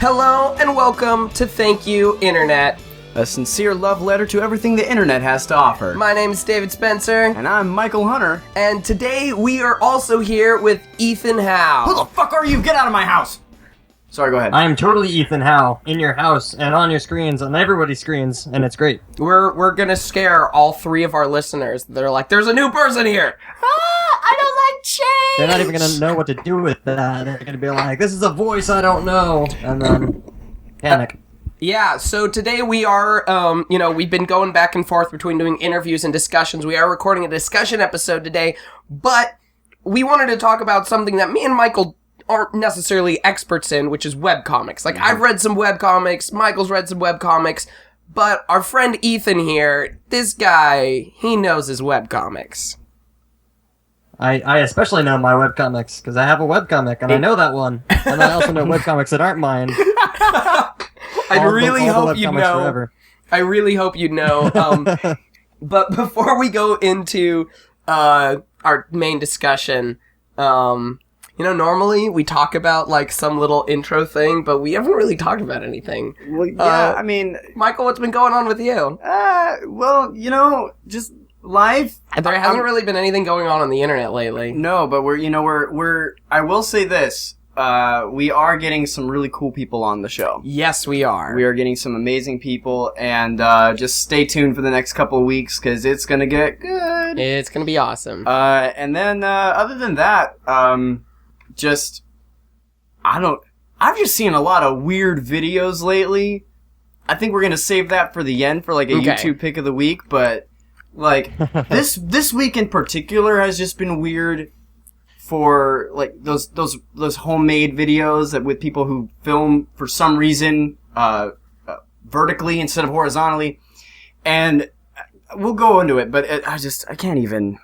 Hello and welcome to Thank You, Internet. A sincere love letter to everything the internet has to offer. My name is David Spencer. And I'm Michael Hunter. And today we are also here with Ethan Howe. Who the fuck are you? Get out of my house! Sorry, go ahead. I am totally Ethan Howe, in your house, and on your screens, on everybody's screens, and it's great. We're gonna scare all three of our listeners. They're like, there's a new person here! I don't like change! They're not even gonna know what to do with that. They're gonna be like, this is a voice I don't know, and then panic. Yeah, so today we are, we've been going back and forth between doing interviews and discussions. We are recording a discussion episode today, but we wanted to talk about something that me and Michael aren't necessarily experts in, which is webcomics. Like, I've read some webcomics, Michael's read some webcomics, but our friend Ethan here, this guy, he knows his webcomics. I especially know my webcomics, because I have a webcomic, and I know that one. And I also know webcomics that aren't mine. I really hope you know. Forever. I really hope you know. But before we go into our main discussion, normally we talk about like some little intro thing, but we haven't really talked about anything. Well, yeah, Michael, what's been going on with you? Just life. There hasn't really been anything going on the internet lately. No, but we're I will say this. We are getting some really cool people on the show. Yes, we are. We are getting some amazing people, and just stay tuned for the next couple of weeks, because it's gonna get good. It's gonna be awesome. And then, other than that, I've just seen a lot of weird videos lately. I think we're gonna save that for the end for like a YouTube pick of the week, but like this week in particular has just been weird for like those homemade videos that with people who film for some reason vertically instead of horizontally, and we'll go into it, but I can't even.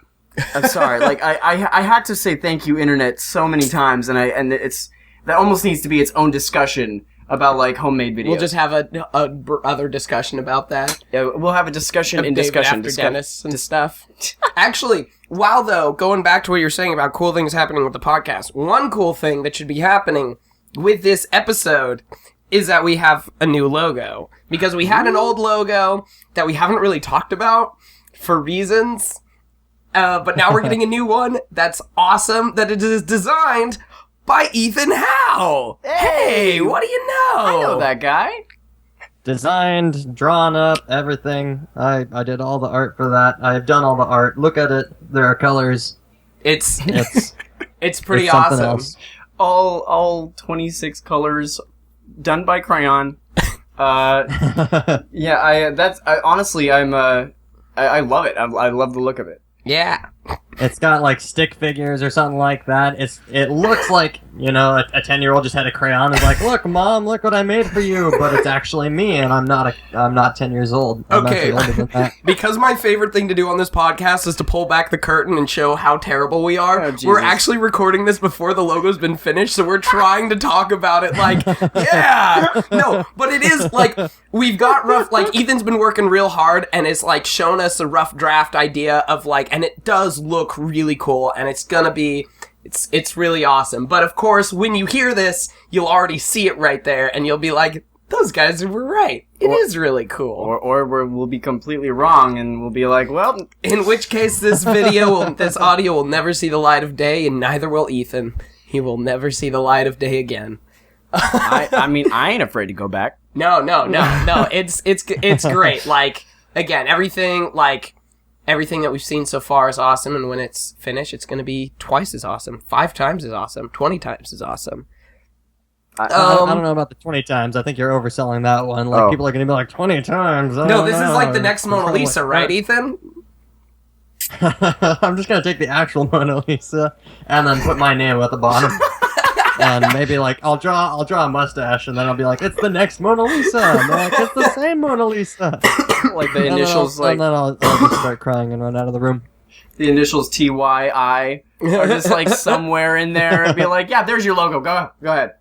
I'm sorry. Like I had to say thank you, internet, so many times, and that almost needs to be its own discussion about like homemade videos. We'll just have a other discussion about that. Yeah, we'll have a discussion in discussion. After Dennis and stuff. Actually, though, going back to what you're saying about cool things happening with the podcast, one cool thing that should be happening with this episode is that we have a new logo. Because we had an old logo that we haven't really talked about for reasons. But now we're getting a new one that's awesome, that it is designed by Ethan Howe. Hey, what do you know? I know that guy. Designed, drawn up, everything. I did all the art for that. I've done all the art. Look at it. There are colors. It's it's pretty it's awesome. Else. All 26 colors done by crayon. Yeah, I love it. I love the look of it. Yeah. It's got like stick figures or something like that. It looks like, a 10-year-old just had a crayon and was like, look, Mom, look what I made for you, but it's actually me, and I'm not 10 years old. I'm okay. actually older than that. Because my favorite thing to do on this podcast is to pull back the curtain and show how terrible we are. Oh, we're actually recording this before the logo's been finished, so we're trying to talk about it like, yeah! No, but it is like, we've got rough, like, Ethan's been working real hard, and it's like shown us a rough draft idea of like, and it does look really cool, and it's gonna be, it's really awesome. But of course, when you hear this, you'll already see it right there, and you'll be like, those guys were right. It is really cool. Or we'll be completely wrong, and we'll be like, well... In which case, this audio will never see the light of day, and neither will Ethan. He will never see the light of day again. I ain't afraid to go back. No. It's great. Like, again, everything that we've seen so far is awesome, and when it's finished, it's going to be twice as awesome, 5 times as awesome, 20 times as awesome. I don't know about the 20 times. I think you're overselling that one. Like, people are going to be like, 20 times? No, this is like the next Mona Lisa, right, Ethan? I'm just going to take the actual Mona Lisa and then put my name at the bottom. And maybe, like, I'll draw a mustache, and then I'll be like, it's the next Mona Lisa! And they're like, it's the same Mona Lisa! Like the initials, and then I'll just start crying and run out of the room. The initials TYI are just, like, somewhere in there, and be like, yeah, there's your logo, go ahead.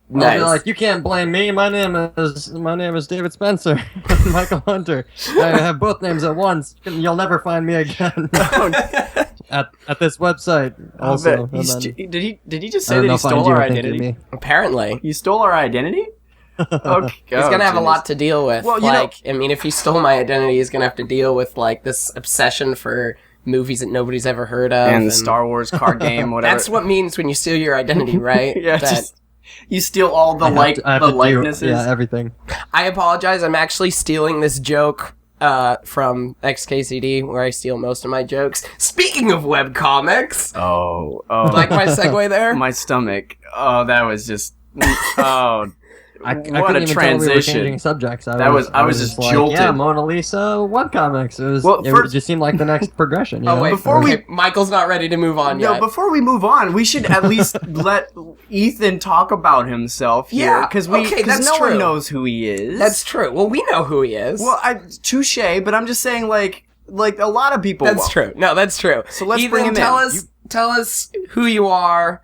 Nice. I'll be like, you can't blame me. My name is David Spencer. Michael Hunter. I have both names at once. You'll never find me again. at this website also. And then, did he just say that he stole our identity? Apparently. He stole our identity? Okay. He's gonna have a lot to deal with. Well, I mean, if he stole my identity, he's gonna have to deal with, like, this obsession for movies that nobody's ever heard of. And the Star Wars card game, whatever. That's what means when you steal your identity, right? Yeah, you steal all the likenesses. Yeah, everything. I apologize, I'm actually stealing this joke from XKCD, where I steal most of my jokes. Speaking of webcomics! Oh. Like my segue there? My stomach. Oh, that was just... Oh... I what couldn't a even transition! tell we were changing subjects. I was just like, jolted. Yeah, Mona Lisa webcomics. It just seemed like the next progression. You know? Wait, Michael's not ready to move on yet. No, before we move on, we should at least let Ethan talk about himself here. Yeah, because no one knows who he is. That's true. Well, we know who he is. Well, touche, but I'm just saying, like a lot of people. That's true. No, that's true. So let's Ethan, bring him in. Tell us who you are,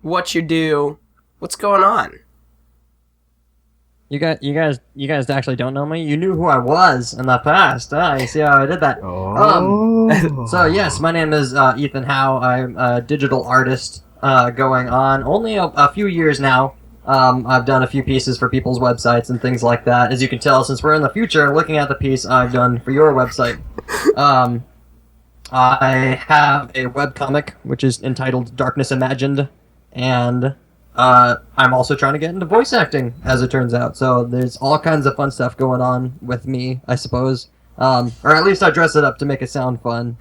what you do, what's going on. You guys actually don't know me. You knew who I was in the past. You see how I did that? Oh. So yes, my name is Ethan Howe. I'm a digital artist going on only a few years now. I've done a few pieces for people's websites and things like that. As you can tell, since we're in the future, looking at the piece I've done for your website. I have a webcomic, which is entitled Darkness Imagined, and I'm also trying to get into voice acting, as it turns out. So there's all kinds of fun stuff going on with me, I suppose. Or at least I dress it up to make it sound fun,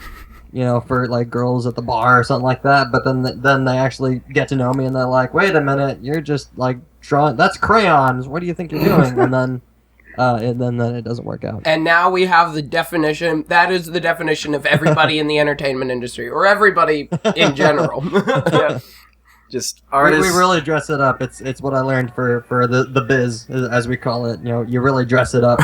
you know, for like girls at the bar or something like that. But then they actually get to know me and they're like, "Wait a minute, you're just like drawing. That's crayons. What do you think you're doing?" And then it doesn't work out. And now we have the definition. That is the definition of everybody in the entertainment industry, or everybody in general. Yeah. Just artists. We really dress it up. It's what I learned for the biz, as we call it. You know, you really dress it up.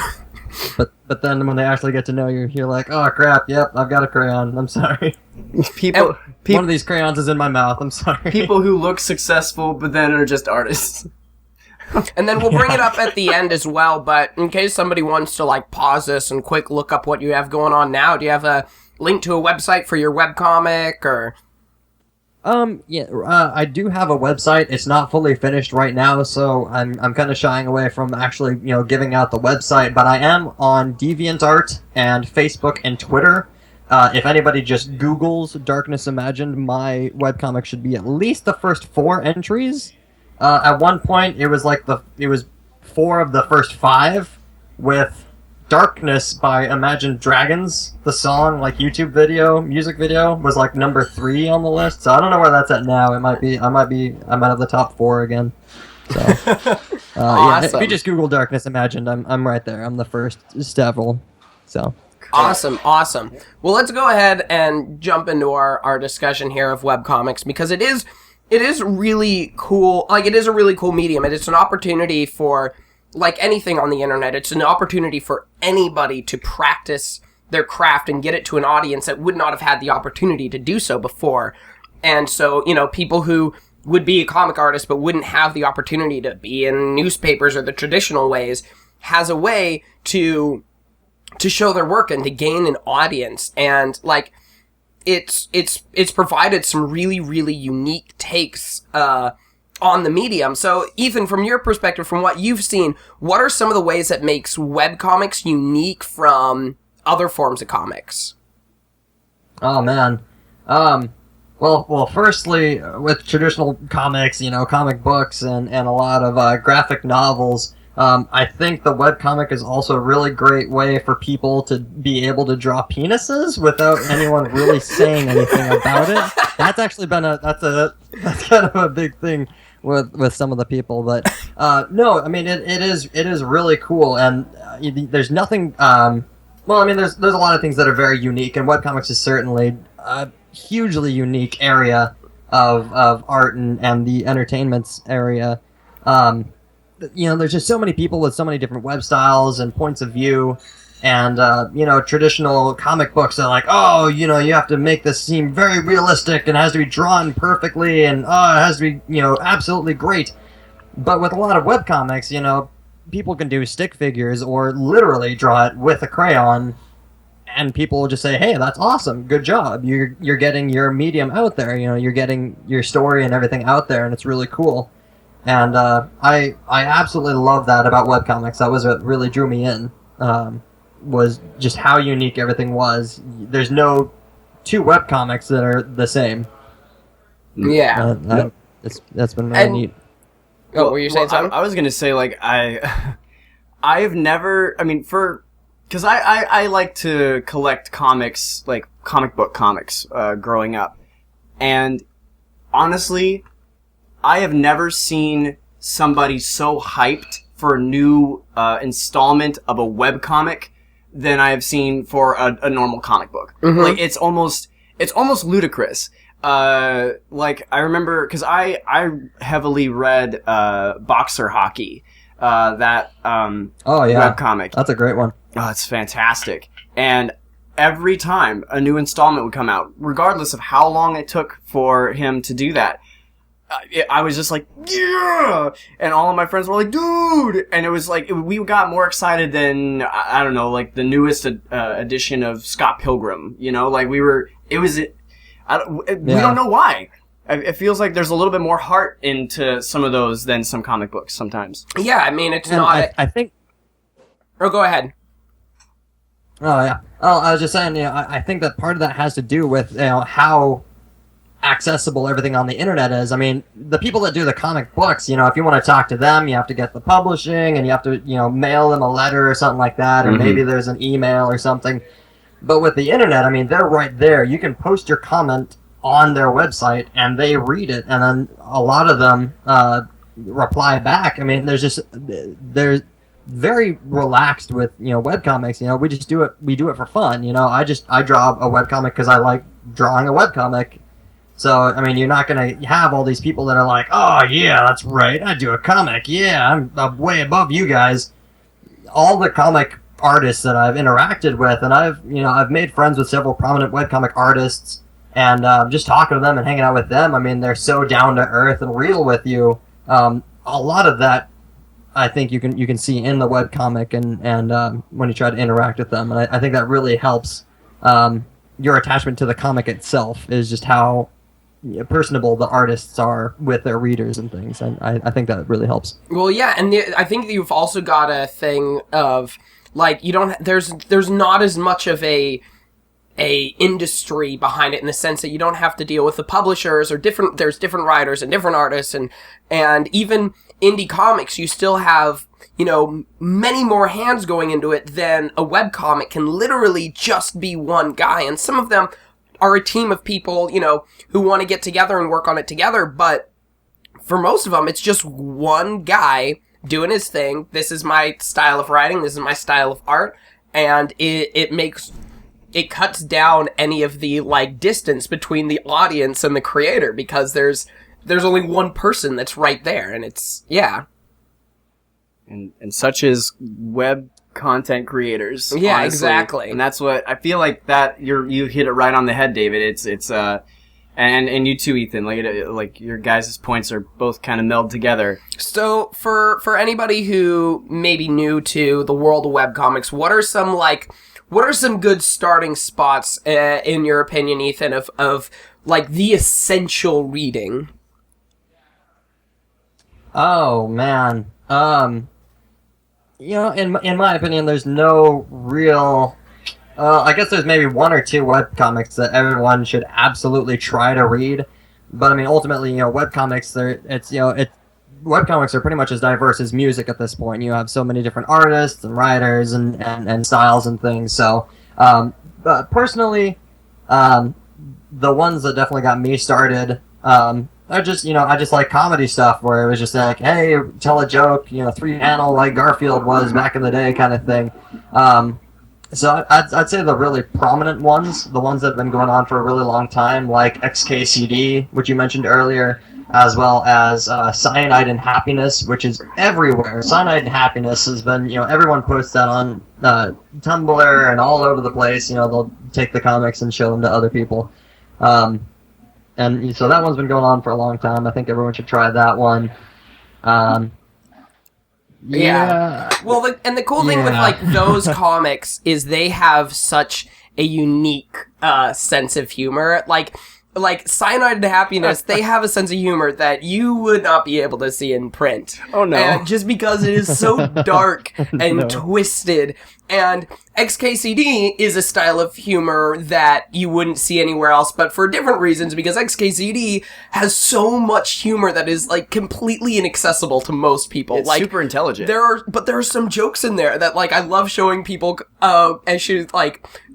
But then when they actually get to know you, you're like, oh crap, yep, I've got a crayon. I'm sorry. One of these crayons is in my mouth. I'm sorry. People who look successful but then are just artists. And then we'll bring it up at the end as well. But in case somebody wants to like pause this and quick look up what you have going on now, do you have a link to a website for your webcomic or? I do have a website. It's not fully finished right now, so I'm kind of shying away from actually, you know, giving out the website, but I am on DeviantArt and Facebook and Twitter. If anybody just Googles Darkness Imagined, my webcomic should be at least the first 4 entries. At one point, it was 4 of the first 5 with Darkness by Imagine Dragons, the song, like music video, was like number 3 on the list. So I don't know where that's at now. I might have the top 4 again. So, awesome. Yeah, if you just Google Darkness Imagined, I'm right there. I'm the first several. So. Awesome. Well, let's go ahead and jump into our discussion here of webcomics, because it is really cool. Like, it is a really cool medium, and it's an opportunity for, like anything on the internet, it's an opportunity for anybody to practice their craft and get it to an audience that would not have had the opportunity to do so before. And so, you know, people who would be a comic artist but wouldn't have the opportunity to be in newspapers or the traditional ways has a way to show their work and to gain an audience. And like, it's provided some really, really unique takes, on the medium. So, Ethan, from your perspective, from what you've seen, what are some of the ways that makes webcomics unique from other forms of comics? Oh, man. Well, firstly, with traditional comics, you know, comic books and a lot of graphic novels, I think the webcomic is also a really great way for people to be able to draw penises without anyone really saying anything about it. That's actually been that's kind of a big thing with some of the people, but no, I mean it is really cool, and there's nothing. Well, I mean there's a lot of things that are very unique, and webcomics is certainly a hugely unique area of art and the entertainment area. You know, there's just so many people with so many different web styles and points of view. And, you know, traditional comic books are like, oh, you know, you have to make this seem very realistic and it has to be drawn perfectly and, oh, it has to be, you know, absolutely great. But with a lot of webcomics, you know, people can do stick figures or literally draw it with a crayon and people will just say, "Hey, that's awesome, good job. You're getting your medium out there. You know, you're getting your story and everything out there, and it's really cool." And I absolutely love that about webcomics. That was what really drew me in. Was just how unique everything was. There's no two webcomics that are the same. Yeah. That's been really neat. Oh, were you saying something? I was gonna say, like, I've never, I mean, because I like to collect comics, like comic book comics, growing up. And honestly, I have never seen somebody so hyped for a new installment of a webcomic than I have seen for a normal comic book. Mm-hmm. Like, it's almost ludicrous. Like, I remember, because I heavily read Boxer Hockey, that webcomic. That's a great one. Oh, it's fantastic. And every time a new installment would come out, regardless of how long it took for him to do that, I was just like, yeah! And all of my friends were like, dude! And it was like, we got more excited than, I don't know, like the newest edition of Scott Pilgrim, you know? Like, we don't know why. It feels like there's a little bit more heart into some of those than some comic books sometimes. Yeah, I mean, it's not... I think... Oh, go ahead. Oh, yeah. Oh, I was just saying, I think that part of that has to do with, how accessible everything on the internet is. I mean, the people that do the comic books, if you want to talk to them, you have to get the publishing, and you have to, mail them a letter or something like that, or maybe there's an email or something. But with the internet, I mean, they're right there. You can post your comment on their website, and they read it, and then a lot of them reply back. I mean, they're very relaxed with, webcomics. We just do it. We do it for fun. I draw a webcomic because I like drawing a webcomic. So, I mean, you're not going to have all these people that are like, oh, yeah, that's right, I do a comic, yeah, I'm way above you guys. All the comic artists that I've interacted with, and I've made friends with several prominent webcomic artists, and just talking to them and hanging out with them, I mean, they're so down to earth and real with you. A lot of that, I think you can see in the webcomic and when you try to interact with them, and I think that really helps. Your attachment to the comic itself is just how personable the artists are with their readers and things, and I think that really helps. Well, yeah, and I think you've also got a thing of, like, there's not as much of a industry behind it, in the sense that you don't have to deal with the publishers or there's different writers and different artists, and even indie comics, you still have, many more hands going into it than a webcomic can literally just be one guy, and some of them are a team of people, who want to get together and work on it together, but for most of them, it's just one guy doing his thing. This is my style of writing, this is my style of art, and it cuts down any of the, like, distance between the audience and the creator, because there's only one person that's right there, and it's, yeah. And such is web content creators. Yeah, honestly. exactly. And that's what I feel like that you hit it right on the head, David. It's and you too, Ethan. Like your guys' points are both kind of meld together. So for anybody who may be new to the world of webcomics, what are some good starting spots in your opinion, Ethan, of like the essential reading? Oh man. In my opinion, there's no real... I guess there's maybe one or two webcomics that everyone should absolutely try to read. But, I mean, ultimately, webcomics, webcomics are pretty much as diverse as music at this point. You have so many different artists and writers and styles and things. So, but personally, the ones that definitely got me started... I just like comedy stuff where it was just like, hey, tell a joke, 3-panel like Garfield was back in the day kind of thing. So I'd say the really prominent ones, the ones that have been going on for a really long time, like XKCD, which you mentioned earlier, as well as Cyanide and Happiness, which is everywhere. Cyanide and Happiness has been, everyone posts that on Tumblr and all over the place. They'll take the comics and show them to other people. And so that one's been going on for a long time. I think everyone should try that one. Yeah. Well, the cool thing with, like, those comics is they have such a unique sense of humor. Like Cyanide to Happiness, they have a sense of humor that you would not be able to see in print. Oh no. And just because it is so dark and twisted. And XKCD is a style of humor that you wouldn't see anywhere else, but for different reasons, because XKCD has so much humor that is, like, completely inaccessible to most people. It's like, super intelligent. there are some jokes in there that, like, I love showing people,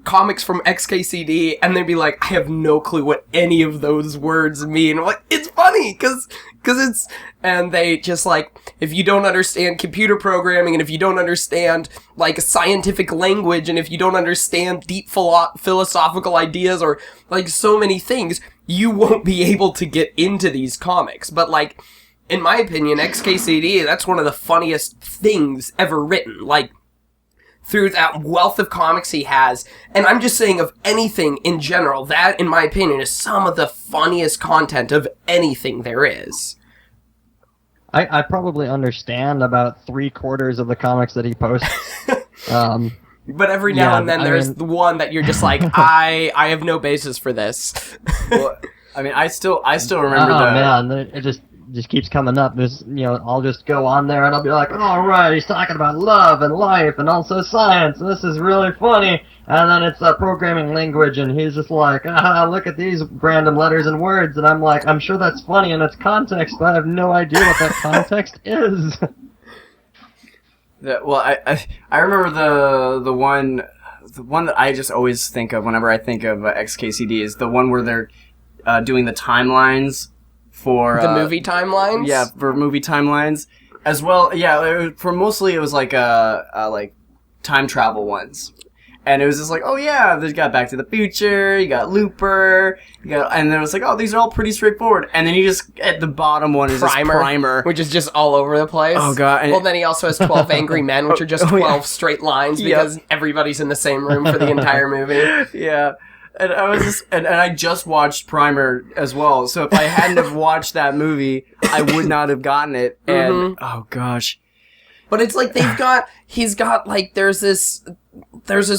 comics from XKCD, and they'd be like, I have no clue what any of those words mean. I'm like, it's funny, cause it's, and they just, like, if you don't understand computer programming, and if you don't understand, like, scientific language, and if you don't understand deep philosophical ideas, or, like, so many things, you won't be able to get into these comics. But, like, in my opinion, XKCD, that's one of the funniest things ever written. Like, through that wealth of comics he has, and I'm just saying of anything in general, that, in my opinion, is some of the funniest content of anything there is. I probably understand about 3/4 of the comics that he posts. But every now and then there's the one that you're just like, I have no basis for this. Well, I mean, I still remember oh man, it just keeps coming up. There's, I'll just go on there and I'll be like, all right, he's talking about love and life and also science, and this is really funny. And then it's a programming language, and he's just like, look at these random letters and words, and I'm like, I'm sure that's funny in its context, but I have no idea what that context is. Well, I remember the one that I just always think of whenever I think of XKCD is the one where they're doing the timelines for the movie timelines. Yeah, for movie timelines as well. Yeah, for mostly it was like like time travel ones. And it was just like, oh yeah, you got Back to the Future, you got Looper, and then it was like, oh, these are all pretty straightforward. And then you just, at the bottom one is Primer. Which is just all over the place. Oh god. Well, then he also has 12 Angry Men, which are just 12 straight lines because everybody's in the same room for the entire movie. Yeah. And I was just, and I just watched Primer as well. So if I hadn't have watched that movie, I would not have gotten it. And, oh gosh. But it's like he's got like, there's this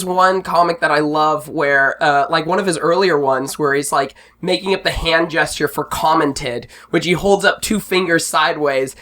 one comic that I love where, like one of his earlier ones where he's like making up the hand gesture for commented, which he holds up 2 fingers sideways,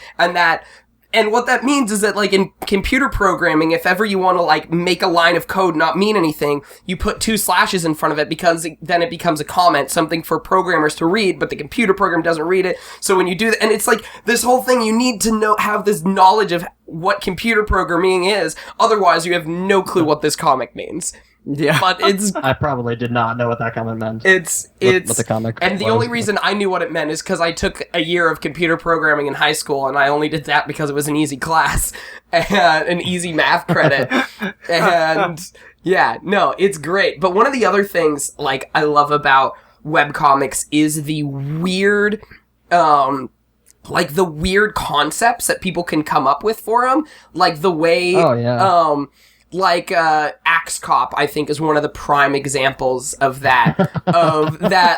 and what that means is that, like, in computer programming, if ever you want to, like, make a line of code not mean anything, you put 2 slashes in front of it because then it becomes a comment, something for programmers to read, but the computer program doesn't read it. So when you do that, and it's like, this whole thing, you need to have this knowledge of what computer programming is, otherwise you have no clue what this comic means. Yeah. But it's... I probably did not know what that comment meant. It's what the comic and the was. only reason I knew what it meant is because I took a year of computer programming in high school, and I only did that because it was an easy class and an easy math credit. And yeah, no, it's great. But one of the other things like I love about webcomics is the weird like the weird concepts that people can come up with for them, like the way like Axe Cop, I think, is one of the prime examples of that.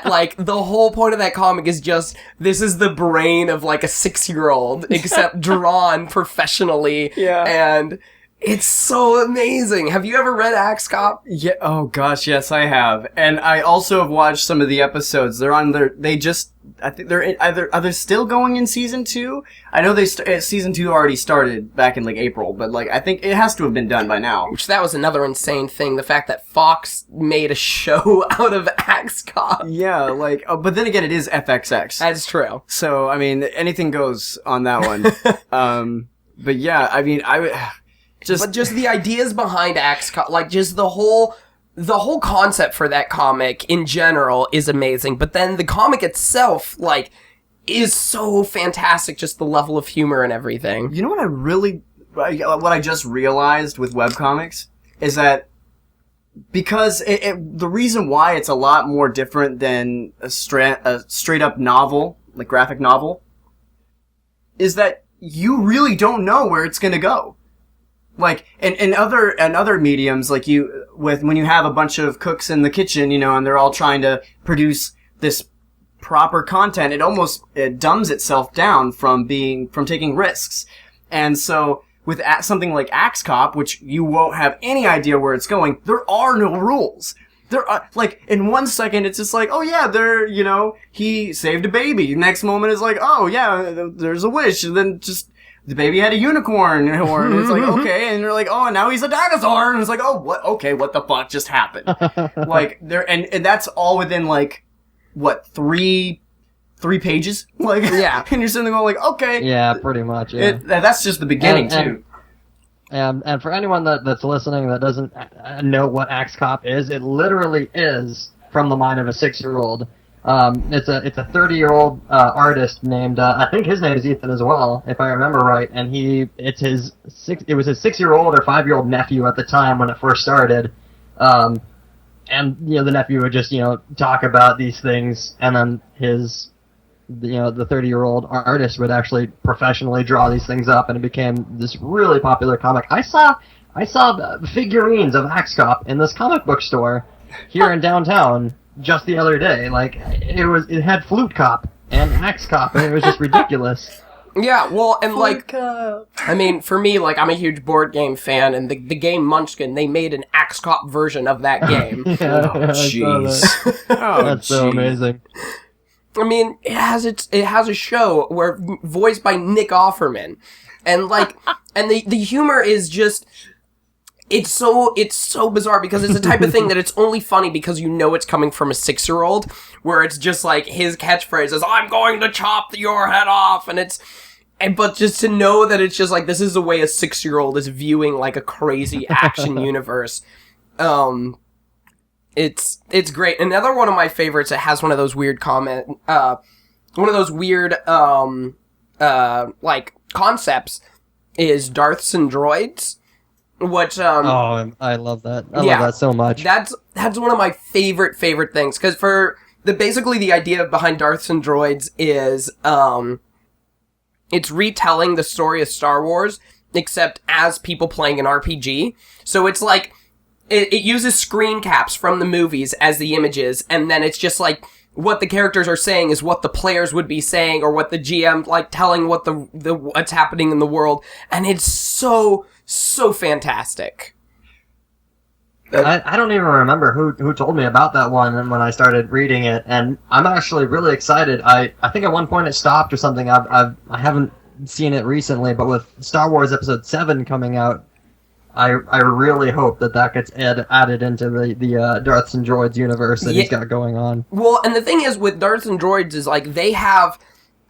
Like, the whole point of that comic is just, this is the brain of, like, a 6-year-old, except drawn professionally. Yeah. And it's so amazing. Have you ever read Axe Cop? Yeah. Oh, gosh, yes, I have. And I also have watched some of the episodes. They're on their... I think they're are they still going in season 2? I know season 2 already started back in like April, but like I think it has to have been done by now. Which that was another insane thing, the fact that Fox made a show out of Axe Cop. Yeah, like but then again, it is FXX. That's true. So I mean, anything goes on that one. But yeah, I mean, just the ideas behind Axe Cop, like just the whole concept for that comic in general is amazing, but then the comic itself, like, is so fantastic, just the level of humor and everything. You know what I just realized with webcomics is that because the reason why it's a lot more different than a straight up novel, like graphic novel, is that you really don't know where it's gonna go. Like in other mediums, like when you have a bunch of cooks in the kitchen, and they're all trying to produce this proper content, it dumbs itself down from taking risks. And so with something like Axe Cop, which you won't have any idea where it's going, there are no rules. There are, like, in 1 second, it's just like, oh yeah, he saved a baby. Next moment is like, oh yeah, there's a wish. And then just, the baby had a unicorn horn. And it's like, okay. And they're like, oh, and now he's a dinosaur. And it's like, oh, what? Okay, what the fuck just happened? Like, and that's all within, like, what, three pages? Like, yeah. And you're sitting there going, like, okay. Yeah, pretty much, yeah. That's just the beginning, too. And for anyone that's listening that doesn't know what Axe Cop is, it literally is from the mind of a 6-year-old. It's a 30-year-old artist named I think his name is Ethan as well, if I remember right. And it was his 6-year-old or 5-year-old nephew at the time when it first started. And the nephew would just talk about these things, and then the 30-year-old artist would actually professionally draw these things up, and it became this really popular comic. I saw figurines of Axe Cop in this comic book store here in downtown just the other day. Like, it had Flute Cop and Axe Cop, and it was just ridiculous. Yeah, well, and I mean, for me, like, I'm a huge board game fan, and the game Munchkin, they made an Axe Cop version of that game. Jeez. That's so amazing. I mean, it has a show where voiced by Nick Offerman, and like, and the humor is just, it's so bizarre because it's the type of thing that it's only funny because it's coming from a 6-year-old, where it's just like his catchphrase is "I'm going to chop your head off," but just to know that it's just like this is the way a 6-year-old is viewing like a crazy action universe. It's great. Another one of my favorites that has one of those weird like concepts is Darths and Droids, which I love that. I love that so much. That's one of my favorite things, because basically the idea behind Darths and Droids is it's retelling the story of Star Wars, except as people playing an RPG. So it's like it uses screen caps from the movies as the images, and then it's just like what the characters are saying is what the players would be saying, or what the GM like telling what the what's happening in the world, and it's so fantastic. I don't even remember who told me about that one and when I started reading it, and I'm actually really excited. I think at one point it stopped or something. I haven't seen it recently, but with Star Wars Episode 7 coming out, I really hope that gets added into the Darths and Droids universe that he's got going on. Well, and the thing is with Darths and Droids is like they have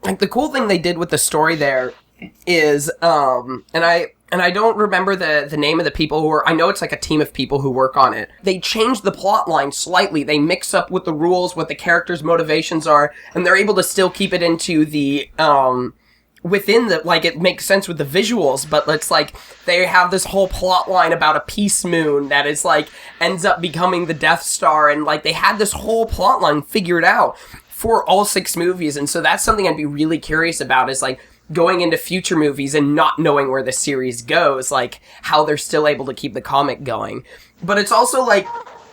like the cool thing they did with the story there is and I don't remember the name of the people who are, I know it's like a team of people who work on it. They changed the plot line slightly. They mix up with the rules, what the characters' motivations are, and they're able to still keep it into the, within the, like, it makes sense with the visuals, but it's like, they have this whole plot line about a peace moon that is like, ends up becoming the Death Star, and like, they had this whole plot line figured out for all 6 movies, and so that's something I'd be really curious about, is like, going into future movies and not knowing where the series goes, like, how they're still able to keep the comic going. But it's also, like,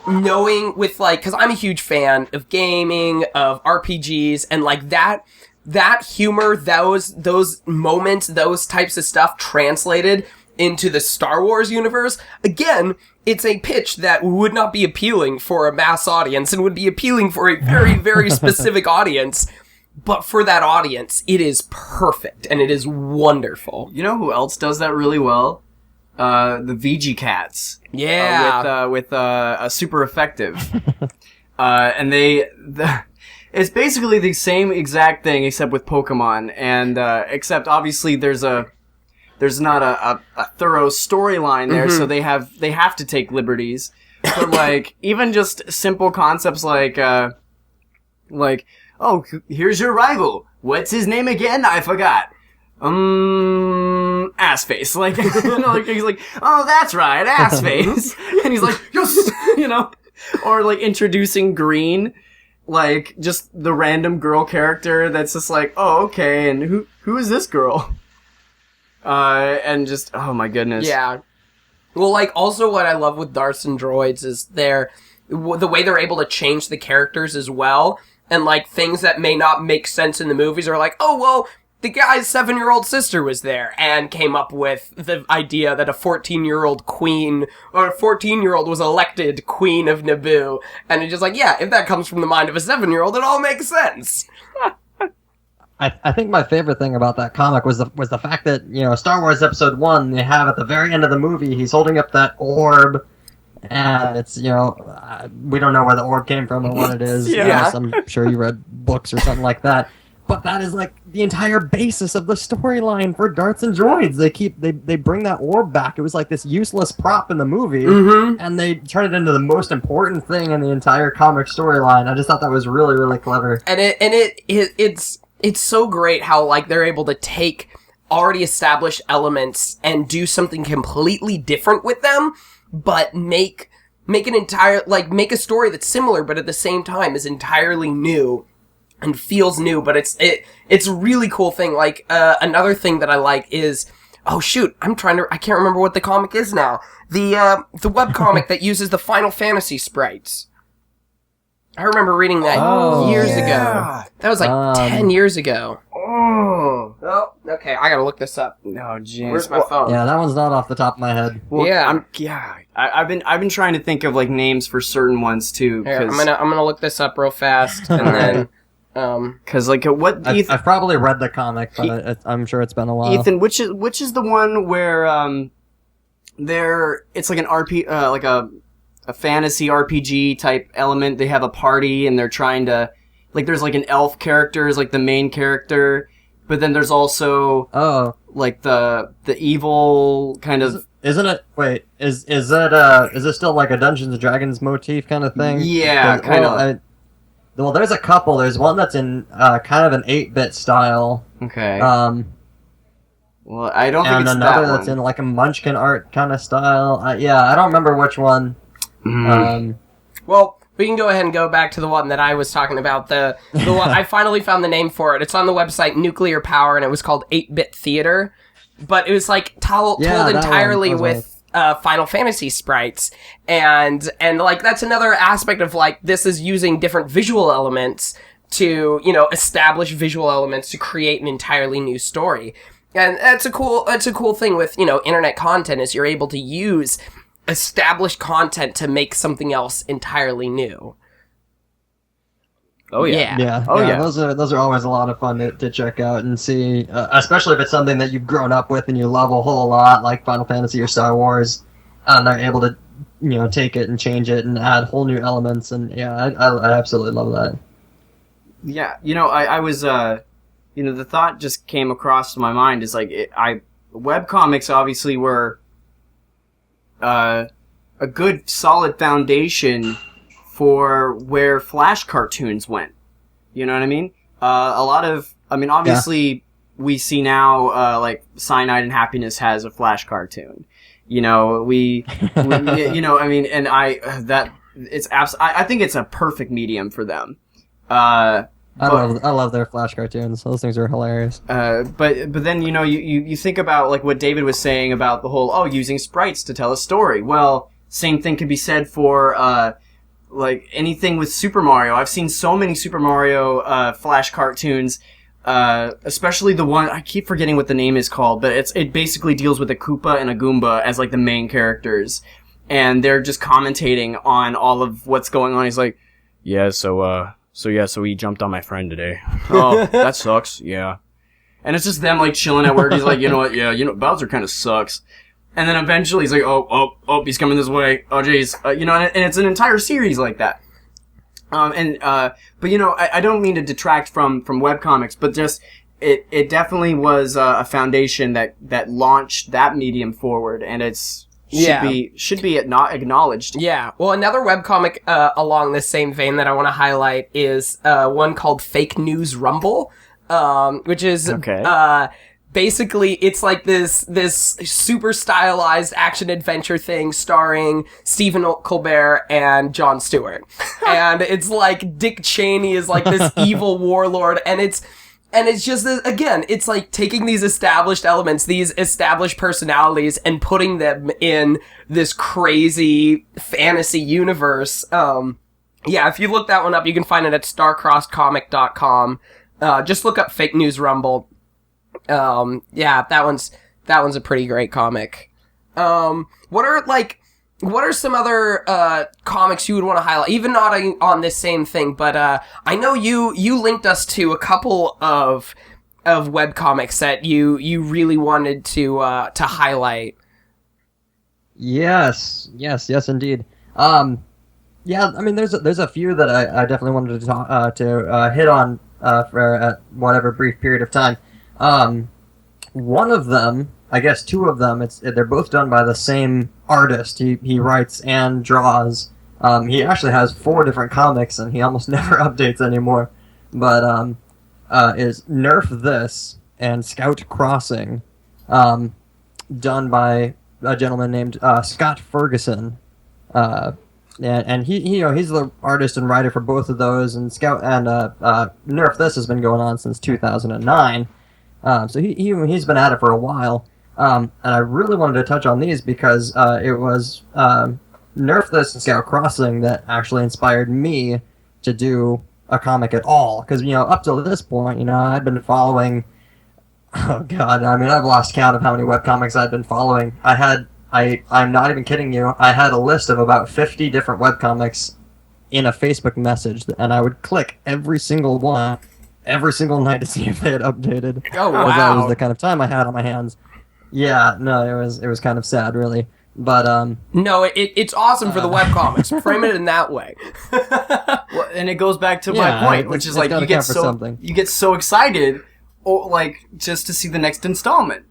knowing with, like, because I'm a huge fan of gaming, of RPGs, and, like, that humor, those moments, those types of stuff translated into the Star Wars universe, again, it's a pitch that would not be appealing for a mass audience and would be appealing for a very, very specific audience. But for that audience, it is perfect, and it is wonderful. You know who else does that really well? The VG Cats. Yeah. With Super Effective. And it's basically the same exact thing, except with Pokemon, and except obviously there's not a thorough storyline there, so they have to take liberties. But like even just simple concepts like oh, here's your rival. What's his name again? I forgot. Assface. Like, he's like, oh, that's right, Assface. And he's like, yes, or like introducing Green, like just the random girl character that's just like, oh, okay, and who is this girl? And just, oh my goodness. Yeah. Well, like, also what I love with Darths and Droids is the way they're able to change the characters as well. And, like, things that may not make sense in the movies are like, oh, well, the guy's 7-year-old sister was there and came up with the idea that a 14-year-old queen, or a 14-year-old was elected queen of Naboo. And it's just like, yeah, if that comes from the mind of a 7-year-old, it all makes sense. I think my favorite thing about that comic was the fact that, you know, Star Wars Episode 1, they have at the very end of the movie, he's holding up that orb, and it's, you know, we don't know where the orb came from or what it is. Yeah. I'm sure you read books or something like that. But that is like the entire basis of the storyline for Darts and Droids. They bring that orb back. It was like this useless prop in the movie, and they turn it into the most important thing in the entire comic storyline. I just thought that was really, really clever. And it's so great how, like, they're able to take already established elements and do something completely different with them, but make a story that's similar, but at the same time is entirely new and feels new. But it's a really cool thing. Like, another thing that I like is, oh shoot, I can't remember what the comic is now. The webcomic that uses the Final Fantasy sprites. I remember reading that years ago. That was like 10 years ago. Oh, okay, I gotta look this up. no, James. Where's my phone? Yeah, that one's not off the top of my head. Well, Yeah. I've been trying to think of like names for certain ones too. Here, I'm gonna look this up real fast, and then because like what I've probably read the comic, but I'm sure it's been a while. Ethan, which is the one where it's like an like a fantasy RPG type element. They have a party and they're trying to, like, there's like an elf character is like the main character, but then there's also like the evil kind of. Isn't it? Wait, is it still like a Dungeons and Dragons motif kind of thing? Yeah, kind of. Well, there's a couple. There's one that's in kind of an 8-bit style. Okay. Well, I don't think and it's another that that's one. in like a Munchkin art kind of style. Yeah, I don't remember which one. well, we can go ahead and go back to the one that I was talking about. The one I finally found the name for it. It's on the website Nuclear Power, and it was called 8-Bit Theater. But it was like told entirely with Final Fantasy sprites, and like that's another aspect of like this is using different visual elements to, you know, establish visual elements to create an entirely new story. And that's a cool thing with, you know, internet content, is you're able to use established content to make something else entirely new. Oh yeah. Yeah. Oh yeah. Those are always a lot of fun to check out and see, especially if it's something that you've grown up with and you love a whole lot, like Final Fantasy or Star Wars, and they're able to, you know, take it and change it and add whole new elements. And yeah, I absolutely love that. Yeah, you know, I was, you know, the thought just came across my mind is like, webcomics obviously were a good solid foundation for where Flash cartoons went. You know what I mean? Obviously we see now, like Cyanide and Happiness has a Flash cartoon. You know, we you know, I mean, and I think it's a perfect medium for them. I love their Flash cartoons. Those things are hilarious. But then, you know, you think about like what David was saying about the whole using sprites to tell a story. Well, same thing can be said for like anything with Super Mario. I've seen so many Super Mario Flash cartoons, especially the one I keep forgetting what the name is called, but it basically deals with a Koopa and a Goomba as like the main characters, and they're just commentating on all of what's going on. He's like, so he jumped on my friend today. Oh, that sucks. Yeah. And it's just them like chilling at work. He's like, you know what? Yeah, you know, Bowser kind of sucks. And then eventually he's like, oh, he's coming this way. Oh, jeez. You know, and it's an entire series like that. But you know, I don't mean to detract from webcomics, but just, it definitely was a foundation that launched that medium forward, and should be not acknowledged. Yeah. Well, another webcomic along this same vein that I want to highlight is one called Fake News Rumble, which is basically it's like this super stylized action adventure thing starring Stephen Colbert and Jon Stewart, and it's like Dick Cheney is like this evil warlord, and it's just this, again, it's like taking these established elements, these established personalities, and putting them in this crazy fantasy universe. Yeah, if you look that one up, you can find it at starcrosscomic.com. Just look up Fake News Rumble. Yeah, that one's a pretty great comic. What are some other comics you would want to highlight? Even not on this same thing, but I know you linked us to a couple of webcomics that you really wanted to highlight. Yes, indeed. Yeah, I mean, there's a few that I definitely wanted to hit on for whatever brief period of time. One of them, I guess two of them, they're both done by the same artist. He writes and draws. He actually has 4 different comics, and he almost never updates anymore. But is Nerf This and Scout Crossing, done by a gentleman named Scott Ferguson. And he's the artist and writer for both of those, and Scout and Nerf This has been going on since 2009. So he's been at it for a while. And I really wanted to touch on these because it was Nerf This and Scout Crossing that actually inspired me to do a comic at all. Because, up till this point, I'd been following... Oh, God, I mean, I've lost count of how many webcomics I'd been following. I'm not even kidding you, I had a list of about 50 different webcomics in a Facebook message, and I would click every single one every single night to see if they had updated. Oh, wow. Because that was the kind of time I had on my hands. Yeah, no, it was kind of sad, really. But, No, it's awesome for the webcomics. Frame it in that way. Well, and it goes back to my point, which is like you get so excited, just to see the next installment.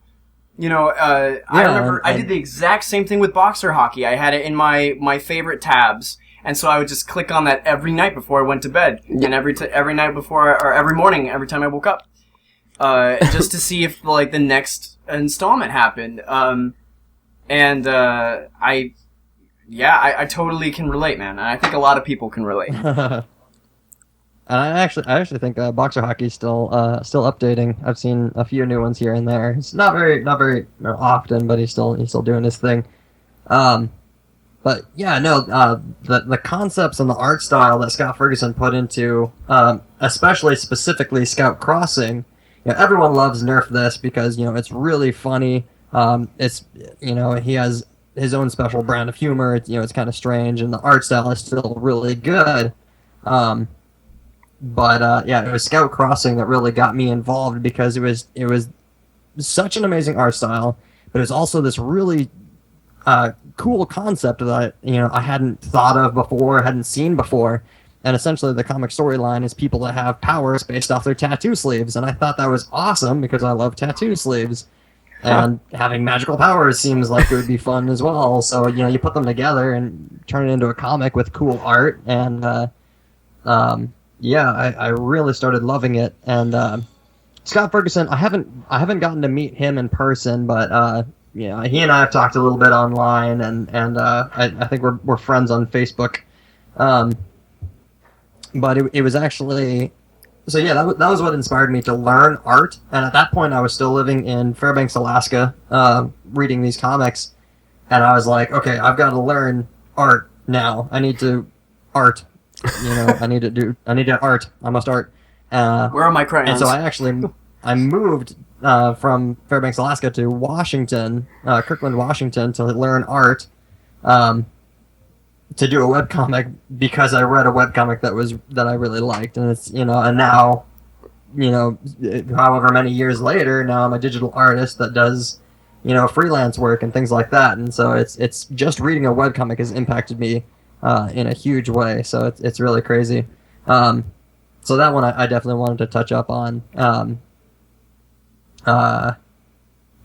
I remember I did the exact same thing with boxer hockey. I had it in my favorite tabs, and so I would just click on that every night before I went to bed, and every night before or every morning, every time I woke up, just to see if the next installment happened. I totally can relate, man. And I think a lot of people can relate. And I actually think boxer hockey is still updating. I've seen a few new ones here and there. It's not very often, but he's still doing his thing. But yeah, no, the concepts and the art style that Scott Ferguson put into, specifically Scout Crossing. Everyone loves Nerf This because it's really funny. It's he has his own special brand of humor. It's kind of strange, and the art style is still really good. But it was Scout Crossing that really got me involved because it was such an amazing art style, but it was also this really cool concept that I hadn't thought of before, hadn't seen before. And essentially the comic storyline is people that have powers based off their tattoo sleeves, and I thought that was awesome because I love tattoo sleeves. And having magical powers seems like it would be fun as well. So you put them together and turn it into a comic with cool art, and I really started loving it. And Scott Ferguson, I haven't gotten to meet him in person, but he and I have talked a little bit online, and I think we're friends on Facebook. But it was actually, so yeah, that was what inspired me to learn art. And at that point, I was still living in Fairbanks, Alaska, reading these comics, and I was like, okay, I've got to learn art now. I need to art. I need to art. I must art. Where are my crayons? And so I moved from Fairbanks, Alaska to Washington, Kirkland, Washington, to learn art, to do a webcomic because I read a webcomic that I really liked, and it's and now, however many years later, now I'm a digital artist that does, freelance work and things like that, and so it's just reading a webcomic has impacted me in a huge way. So it's really crazy. So that one I definitely wanted to touch up on. I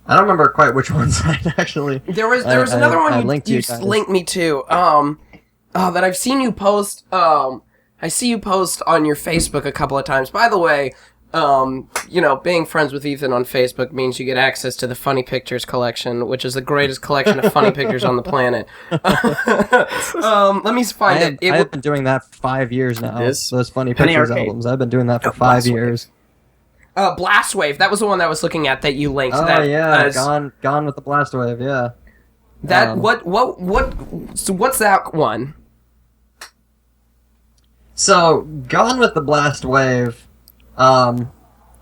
don't remember quite which ones I actually. There was another one you linked me to. That I've seen you post. I see you post on your Facebook a couple of times. By the way, being friends with Ethan on Facebook means you get access to the Funny Pictures collection, which is the greatest collection of funny pictures on the planet. Let me find it. I've been doing that for 5 years now. Those Funny Pictures albums. I've been doing that for 5 years. Blast Wave. That was the one that I was looking at that you linked. Oh yeah, Gone with the Blast Wave. Yeah. That So what's that one? So Gone with the Blast Wave.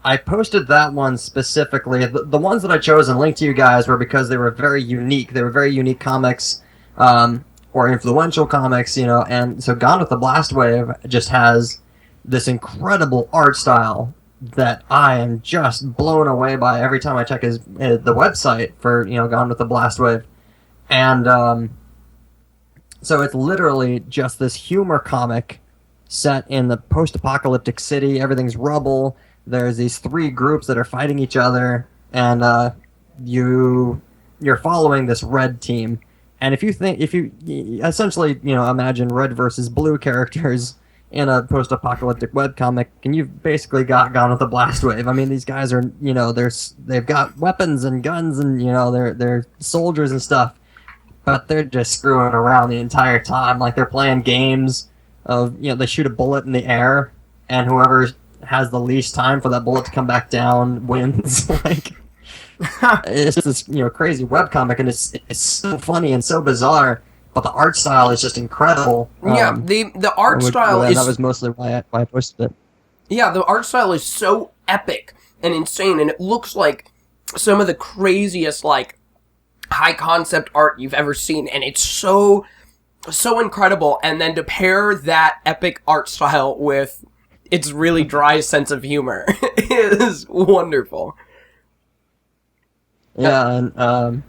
I posted that one specifically. The ones that I chose and linked to you guys were because they were very unique. They were very unique comics, or influential comics, you know. And so Gone with the Blast Wave just has this incredible art style that I am just blown away by every time I check the website for, you know, Gone with the Blast Wave. And so it's literally just this humor comic set in the post-apocalyptic city. Everything's rubble. There's these three groups that are fighting each other, and you're following this red team. And if you essentially, you know, imagine red versus blue characters in a post-apocalyptic webcomic, and you've basically got Gone with the Blast Wave. I mean, these guys are, you know, they've got weapons and guns, and, you know, they're soldiers and stuff, but they're just screwing around the entire time. Like, they're playing games of, you know, they shoot a bullet in the air, and whoever has the least time for that bullet to come back down wins. Like, it's just this, you know, crazy webcomic, and it's so funny and so bizarre, but the art style is just incredible. Yeah, the art style is... That was mostly why I posted it. Yeah, the art style is so epic and insane, and it looks like some of the craziest, like, high-concept art you've ever seen, and it's so incredible. And then to pair that epic art style with its really dry sense of humor is wonderful. Yeah, and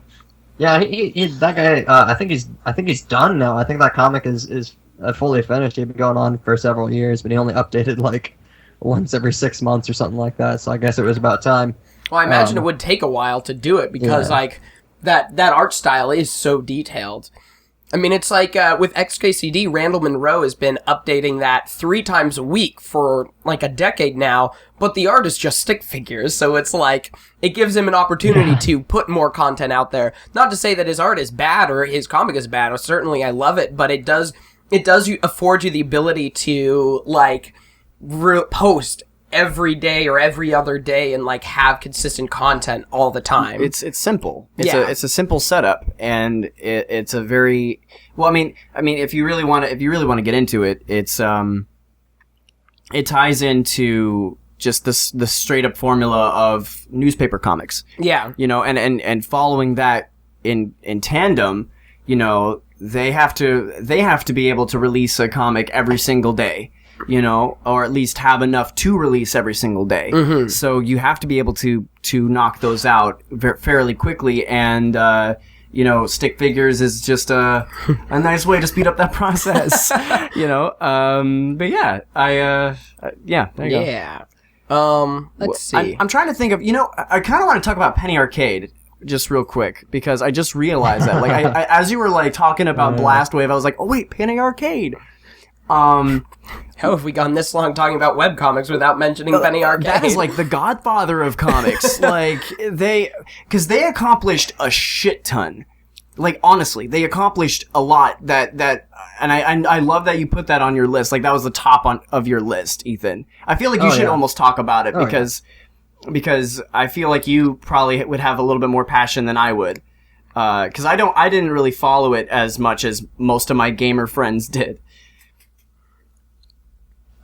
yeah, he that guy. I think he's done now. I think that comic is fully finished. He'd been going on for several years, but he only updated like once every 6 months or something like that. So I guess it was about time. Well, I imagine it would take a while to do it because like that art style is so detailed. I mean, it's like with XKCD, Randall Monroe has been updating that 3 times a week for like a decade now, but the art is just stick figures, so it's like, it gives him an opportunity to put more content out there. Not to say that his art is bad or his comic is bad, or certainly I love it, but it does afford you the ability to, like, post every day or every other day and like have consistent content all the time. It's simple. It's a simple setup, and it's a very well. I mean, if you really want to get into it, it's it ties into just the straight up formula of newspaper comics. Yeah, you know, and following that in tandem, you know, they have to be able to release a comic every single day. You know, or at least have enough to release every single day. Mm-hmm. So you have to be able to knock those out fairly quickly, and you know, stick figures is just a nice way to speed up that process. You know, but yeah, there you go. Yeah. Let's see. I'm trying to think of, you know, I kind of want to talk about Penny Arcade just real quick, because I just realized that, like, I as you were like talking about Blast Wave, I was like, oh wait, Penny Arcade. How have we gone this long talking about webcomics without mentioning Penny Arcade? That is like the godfather of comics. Like, because they accomplished a shit ton. Like, honestly, they accomplished a lot and I love that you put that on your list. Like, that was the top of your list, Ethan. I feel like you should almost talk about it because I feel like you probably would have a little bit more passion than I would. Because I didn't really follow it as much as most of my gamer friends did.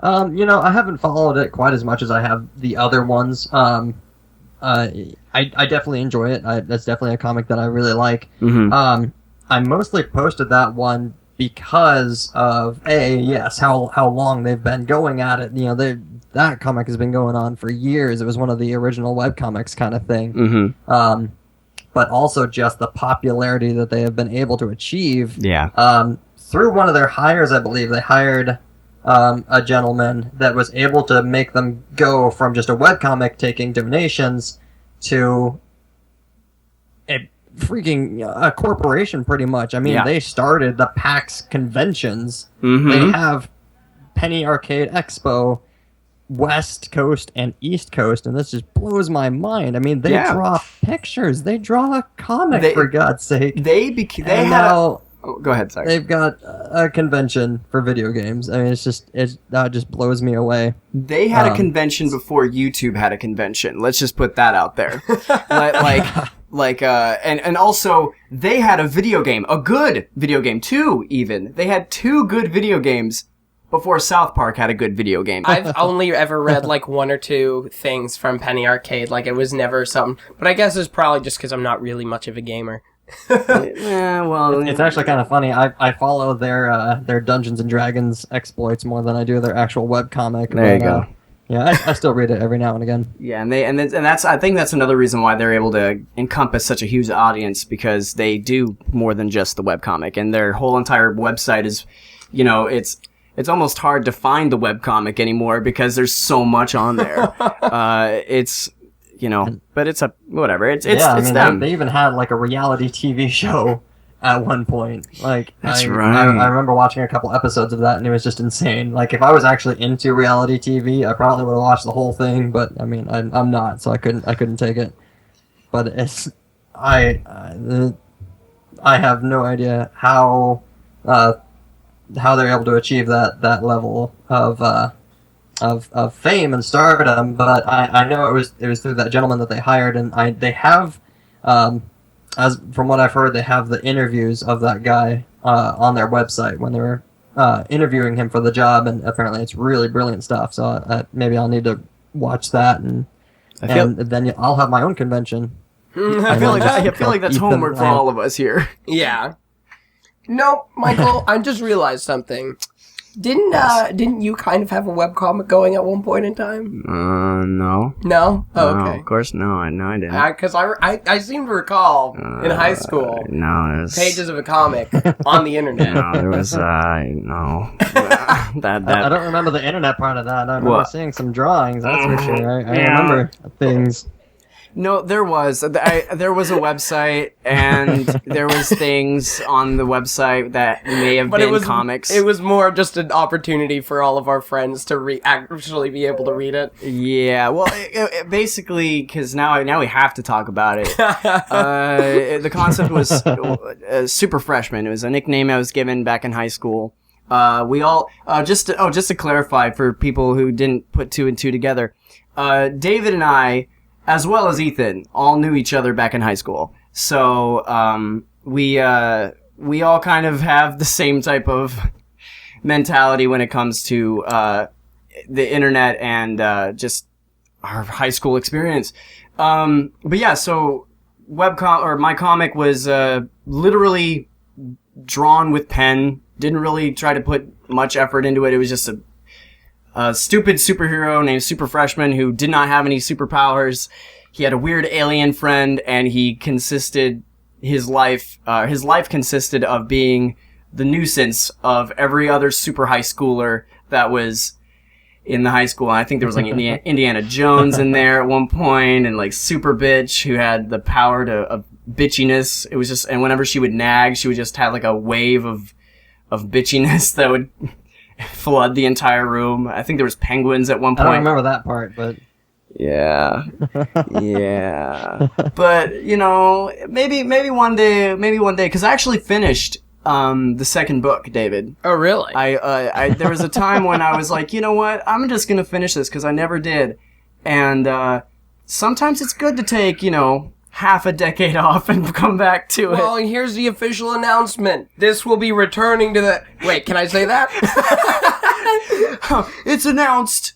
You know, I haven't followed it quite as much as I have the other ones. I definitely enjoy it. That's definitely a comic that I really like. Mm-hmm. I mostly posted that one because of how long they've been going at it. You know, that comic has been going on for years. It was one of the original webcomics kind of thing. Mm-hmm. But also just the popularity that they have been able to achieve. Yeah. Through one of their hires, I believe they hired a gentleman that was able to make them go from just a webcomic taking donations to a corporation, pretty much. I mean, they started the PAX conventions. Mm-hmm. They have Penny Arcade Expo, West Coast and East Coast, and this just blows my mind. I mean, they draw pictures. They draw a comic, for God's sake. Go ahead, sorry. They've got a convention for video games. I mean, that just blows me away. They had a convention before YouTube had a convention. Let's just put that out there. And also they had a video game, a good video game too. Even they had 2 good video games before South Park had a good video game. I've only ever read like one or two things from Penny Arcade. Like it was never something. But I guess it's probably just because I'm not really much of a gamer. Yeah, well, It's actually kind of funny. I follow their Dungeons and Dragons exploits more than I do their actual webcomic. There you go. Yeah, I still read it every now and again. yeah, and that's I think that's another reason why they're able to encompass such a huge audience, because they do more than just the webcomic, and their whole entire website is, it's almost hard to find the webcomic anymore because there's so much on there. It's but it's whatever. It's them. They even had like a reality TV show at one point. Like That's I remember watching a couple episodes of that, and it was just insane. Like if I was actually into reality TV, I probably would have watched the whole thing. But I mean, I'm not, so I couldn't take it. But it's I have no idea how they're able to achieve that level of fame and stardom, but I know it was through that gentleman that they hired, and they have, as from what I've heard, they have the interviews of that guy on their website when they were interviewing him for the job, and apparently it's really brilliant stuff. So maybe I'll need to watch that, and then I'll have my own convention. I feel like that's homework for all of us here. Yeah. No, Michael, I just realized something. Didn't you kind of have a webcomic going at one point in time? No. No? Oh, No, okay. of course, no, I didn't. Because I seem to recall in high school No, it was... pages of a comic on the internet. No, there was, no. that. I don't remember the internet part of that. I remember seeing some drawings, that's for sure. I remember things. No, there was. There was a website, and there was things on the website that may have been comics. It was more just an opportunity for all of our friends to actually be able to read it. Yeah, well, basically, because now we have to talk about it. The concept was Super Freshman. It was a nickname I was given back in high school. We all just to clarify for people who didn't put two and two together, David and I, as well as Ethan, all knew each other back in high school. So we all kind of have the same type of mentality when it comes to the internet and just our high school experience. But yeah, so my comic was literally drawn with pen. Didn't really try to put much effort into it. It was just a stupid superhero named Super Freshman who did not have any superpowers. He had a weird alien friend, and his life consisted of being the nuisance of every other super high schooler that was in the high school. And I think there was like Indiana Jones in there at one point, and like Super Bitch, who had the power of bitchiness. It was just, and whenever she would nag, she would just have like a wave of bitchiness that would flood the entire room. I think there was penguins at one point. I don't remember that part, but yeah. But maybe one day, because I actually finished the second book, David. Oh, really? I there was a time when I was like, you know what, I'm just gonna finish this because I never did, and sometimes it's good to take half a decade off and come back to it. Well, and here's the official announcement. This will be returning to the... Wait, can I say that? It's announced.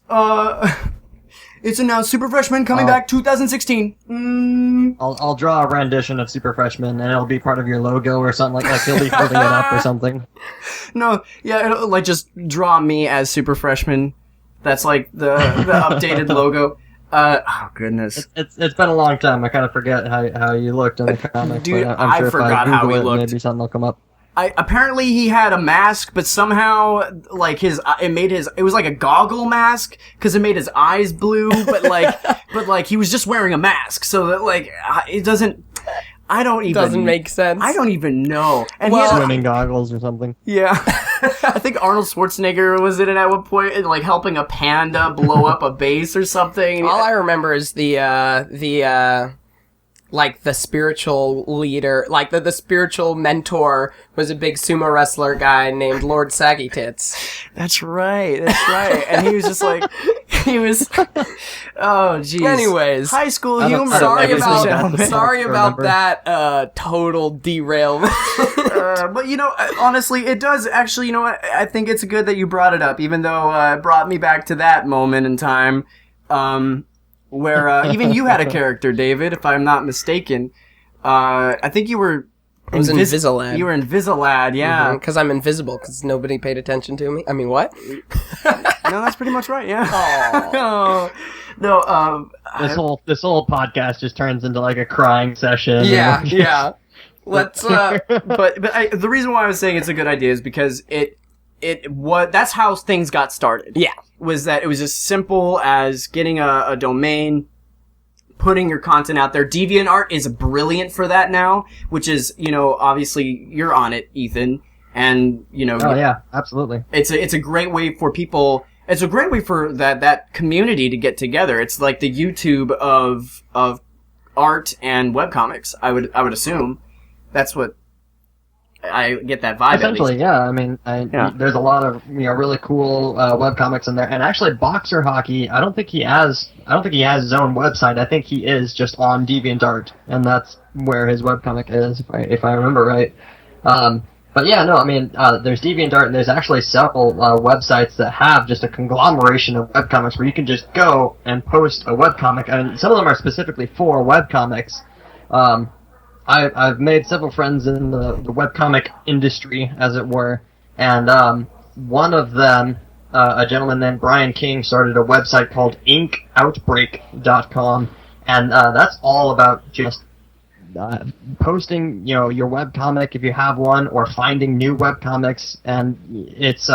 It's announced. Super Freshman coming back 2016. I'll draw a rendition of Super Freshman, and it'll be part of your logo or something like he'll be holding it up or something. No, yeah, it'll, like, just draw me as Super Freshman. That's like the updated logo. Oh goodness! It's been a long time. I kind of forget how you looked in the comic. Dude, but I'm sure I forgot how he looked. Maybe something will come up. Apparently he had a mask, but somehow like it was like a goggle mask because it made his eyes blue, but like he was just wearing a mask, so that like it doesn't. Doesn't make sense. I don't even know. And he had swimming goggles or something. Yeah. I think Arnold Schwarzenegger was in it at one point, and like helping a panda blow up a base or something. All I remember is the spiritual leader, like the spiritual mentor was a big sumo wrestler guy named Lord Saggy Tits. That's right. And he was just like, oh jeez. Anyways, high school humor. Sorry about that total derailment. But honestly, it does actually. I think it's good that you brought it up, even though it brought me back to that moment in time, where even you had a character, David, if I'm not mistaken. I think you were. I was Invisalad. You were Invisalad, yeah. Because I'm invisible, because nobody paid attention to me. I mean, what? No, that's pretty much right, yeah. No, this whole podcast just turns into like a crying session. Yeah. Let's. but the reason why I was saying it's a good idea is because that's how things got started. Yeah, was that it was as simple as getting a domain, putting your content out there. DeviantArt is brilliant for that now, which is obviously you're on it, Ethan, and Oh yeah, absolutely. It's a great way for people. It's a great way for that community to get together. It's like the YouTube of art and webcomics. I would assume that's what I get that vibe. Essentially, yeah. I mean, there's a lot of really cool webcomics in there, and actually, Boxer Hockey. I don't think he has his own website. I think he is just on DeviantArt, and that's where his webcomic is, if I remember right. But yeah, no, I mean, there's DeviantArt, and there's actually several websites that have just a conglomeration of webcomics where you can just go and post a webcomic, and some of them are specifically for webcomics. I've made several friends in the webcomic industry, as it were, and one of them, a gentleman named Brian King, started a website called inkoutbreak.com, and that's all about just posting, your webcomic if you have one, or finding new webcomics, and it's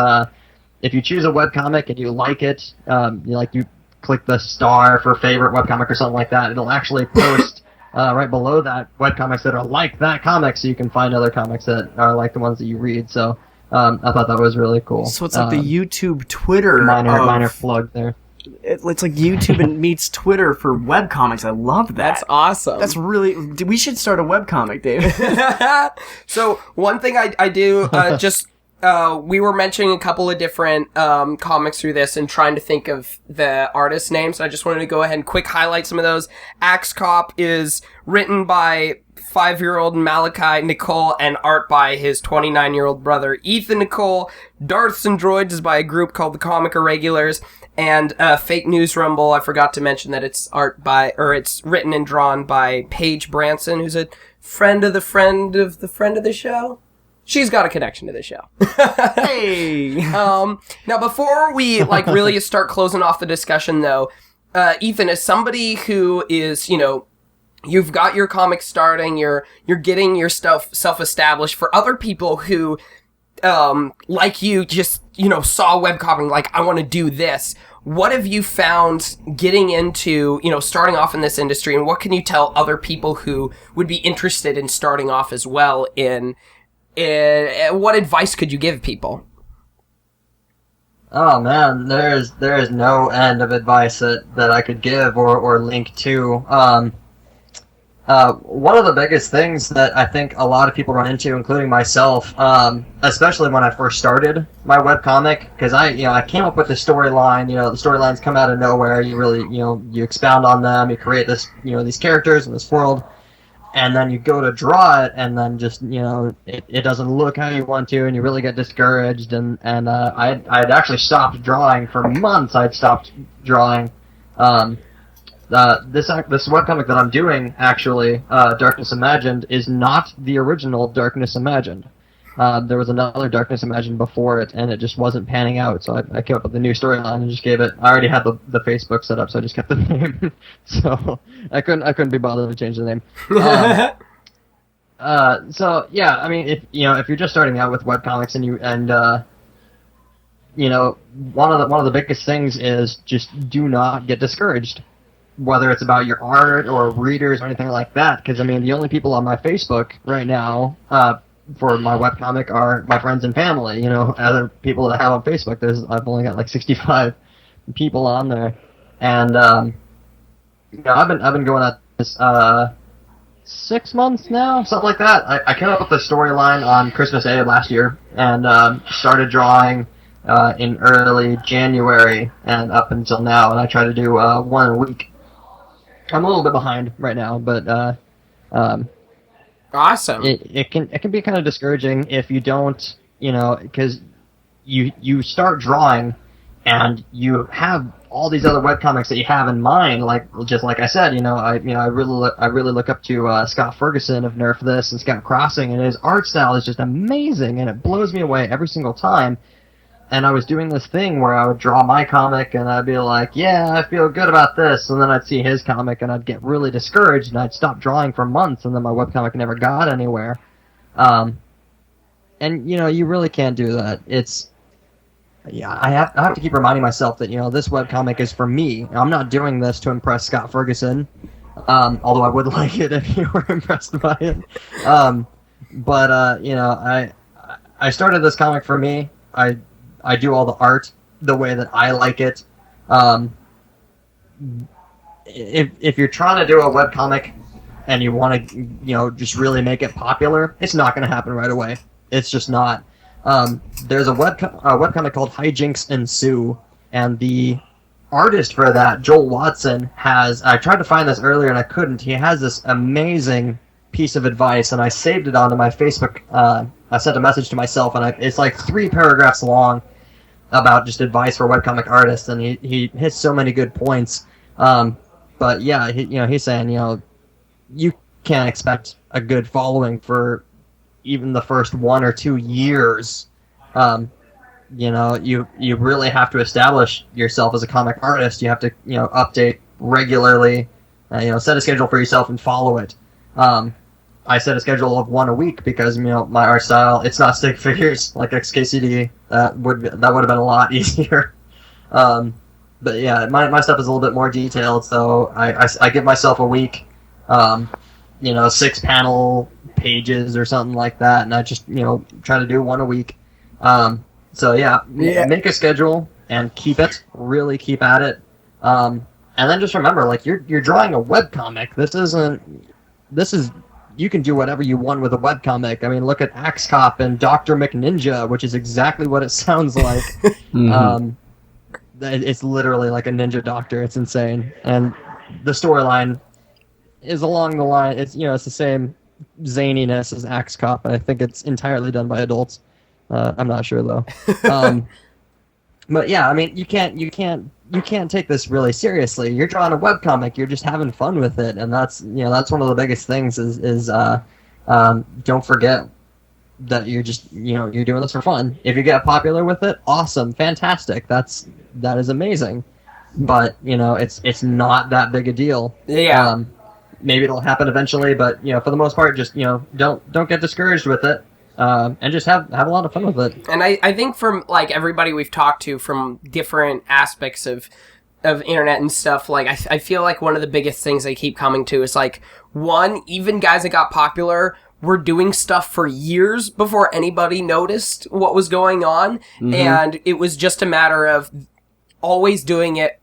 if you choose a webcomic and you like it, you click the star for favorite webcomic or something like that, it'll actually post right below that webcomics that are like that comic, so you can find other comics that are like the ones that you read. So I thought that was really cool. So it's like the YouTube, Twitter. Minor plug there. It's like YouTube and meets Twitter for webcomics. I love that. That's awesome. That's really... We should start a webcomic, Dave. So, one thing I do, we were mentioning a couple of different comics through this and trying to think of the artist names. So I just wanted to go ahead and quick highlight some of those. Axe Cop is written by 5-year-old Malachi Nicole and art by his 29-year-old brother Ethan Nicole. Darths and Droids is by a group called the Comic Irregulars. And Fake News Rumble, I forgot to mention that it's it's written and drawn by Paige Branson, who's a friend of the friend of the friend of the show. She's got a connection to the show. Hey! Now, before we really start closing off the discussion, though, Ethan, as somebody who is, you've got your comic starting, you're getting your stuff self-established. For other people who, like you, just saw webcomic, like, I want to do this. What have you found getting into, starting off in this industry, and what can you tell other people who would be interested in starting off as well in what advice could you give people? Oh man, there is no end of advice that I could give or link to. One of the biggest things that I think a lot of people run into, including myself, especially when I first started my webcomic, because I came up with the storyline. The storylines come out of nowhere. You really, you expound on them. You create this, these characters in this world, and then you go to draw it, and then just, it doesn't look how you want to, and you really get discouraged. And I'd actually stopped drawing for months. I'd stopped drawing. This webcomic that I'm doing, actually, Darkness Imagined, is not the original Darkness Imagined. There was another Darkness Imagined before it, and it just wasn't panning out, so I came up with a new storyline and just gave it... I already had the Facebook set up, so I just kept the name. So, I couldn't be bothered to change the name. So, yeah, I mean, if you're just starting out with webcomics one of the biggest things is just do not get discouraged. Whether it's about your art or readers or anything like that, because, the only people on my Facebook right now for my webcomic are my friends and family. Other people that I have on Facebook, I've only got 65 people on there, and I've been going at this 6 months now, something like that. I came up with the storyline on Christmas Day of last year, and started drawing in early January and up until now, and I try to do one a week. I'm a little bit behind right now, but Awesome. It can be kind of discouraging if you don't, because you start drawing and you have all these other webcomics that you have in mind, just like I said, I really look up to Scott Ferguson of Nerf This and Scott Crossing, and his art style is just amazing, and it blows me away every single time. And I was doing this thing where I would draw my comic, and I'd be like, yeah, I feel good about this, and then I'd see his comic, and I'd get really discouraged, and I'd stop drawing for months, and then my webcomic never got anywhere. And you really can't do that. I have to keep reminding myself that this webcomic is for me. I'm not doing this to impress Scott Ferguson, although I would like it if you were impressed by it. I started this comic for me. I do all the art the way that I like it. If you're trying to do a webcomic and you want to just really make it popular, it's not going to happen right away. It's just not. There's a webcomic called Hijinks Ensue, and the artist for that, Joel Watson, I tried to find this earlier and I couldn't. He has this amazing piece of advice, and I saved it onto my Facebook. I sent a message to myself, and it's like 3 paragraphs long about just advice for webcomic artists, and he hits so many good points. But yeah, he's saying, you can't expect a good following for even the first 1 or 2 years. You really have to establish yourself as a comic artist. You have to, update regularly, set a schedule for yourself and follow it. I set a schedule of 1 a week because, my art style, it's not stick figures like XKCD. That would have been a lot easier. But yeah, my stuff is a little bit more detailed, so I give myself a week, 6 panel pages or something like that, and I just, try to do 1 a week. So yeah, make a schedule and keep it, really keep at it. And then just remember, you're drawing a webcomic. This is you can do whatever you want with a webcomic. I mean, look at Axe Cop and Dr. McNinja, which is exactly what it sounds like. Mm-hmm. It's literally like a ninja doctor. It's insane. And the storyline is along the line. It's it's the same zaniness as Axe Cop. I think it's entirely done by adults. I'm not sure though. But yeah, I mean, you can't take this really seriously. You're drawing a webcomic. You're just having fun with it, and that's one of the biggest things is don't forget that you're just you're doing this for fun. If you get popular with it, awesome, fantastic. That is amazing. But it's not that big a deal. Yeah. Maybe it'll happen eventually, but for the most part, just don't get discouraged with it. And just have a lot of fun with it. And I think from everybody we've talked to from different aspects of internet and stuff, I feel like one of the biggest things they keep coming to is one, even guys that got popular were doing stuff for years before anybody noticed what was going on, mm-hmm. and it was just a matter of always doing it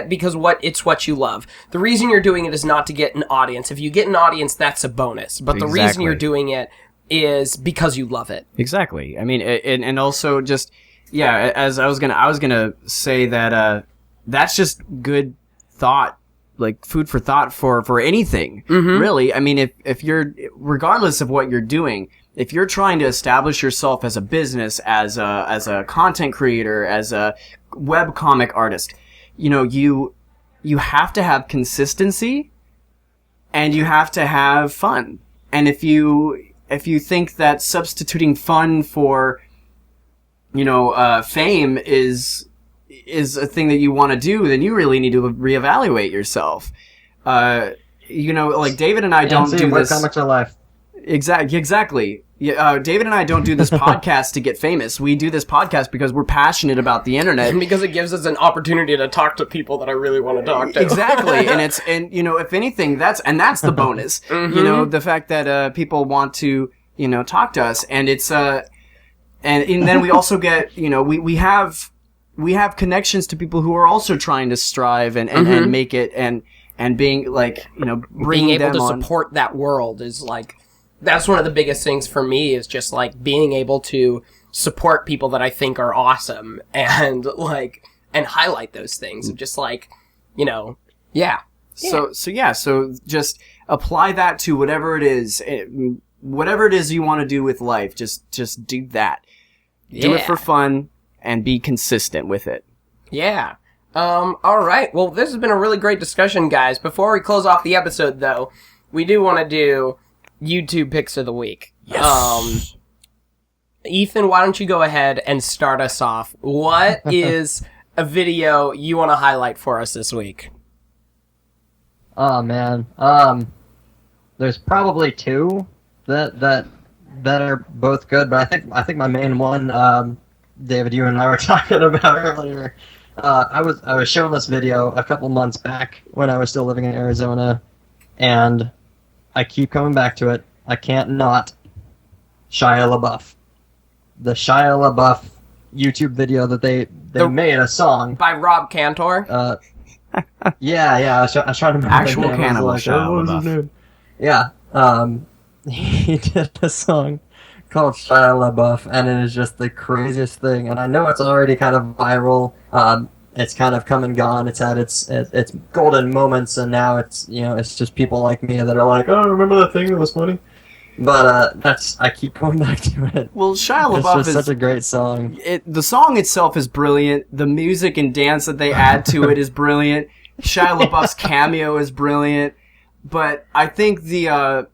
because it's what you love. The reason you're doing it is not to get an audience. If you get an audience, that's a bonus. But exactly. The reason you're doing it is because you love it. Exactly. I mean, and also just as I was gonna say that that's just good thought, food for thought for anything. Mm-hmm. Really. I mean, if you're, regardless of what you're doing, if you're trying to establish yourself as a business, as a content creator, as a webcomic artist, you have to have consistency and you have to have fun. And if you think that substituting fun for, fame is a thing that you want to do, then you really need to reevaluate yourself. David and I don't do this. Webcomics are life. Exactly. David and I don't do this podcast to get famous. We do this podcast because we're passionate about the internet. And because it gives us an opportunity to talk to people that I really want to talk to. Exactly. If anything, that's the bonus. Mm-hmm. The fact that people want to, talk to us, and it's and then we also get, we have connections to people who are also trying to strive and mm-hmm. make it and being being able to support that world is that's one of the biggest things for me, is just being able to support people that I think are awesome and highlight those things of just yeah. So just apply that to whatever it is you want to do with life. Just do that. Do it for fun and be consistent with it. Yeah. All right. Well, this has been a really great discussion, guys. Before we close off the episode, though, we do want to do YouTube picks of the week. Yes. Ethan, why don't you go ahead and start us off? What is a video you want to highlight for us this week? Oh man, there's probably two that are both good, but I think my main one, David, you and I were talking about earlier. I was shown this video a couple months back when I was still living in Arizona, and I keep coming back to it. I can't not. Shia LaBeouf. The Shia LaBeouf YouTube video that they made a song by Rob Cantor. Yeah. I was trying to remember Actual the name. cannibal Shia LaBeouf. Yeah. He did a song called Shia LaBeouf, and it is just the craziest thing. And I know it's already kind of viral. It's kind of come and gone. It's had its golden moments, and now it's it's just people like me that are like, oh, remember that thing that was funny. But I keep going back to it. Well, Shia LaBeouf is such a great song. The song itself is brilliant. The music and dance that they add to it is brilliant. Shia LaBeouf's cameo is brilliant. But I think the Shia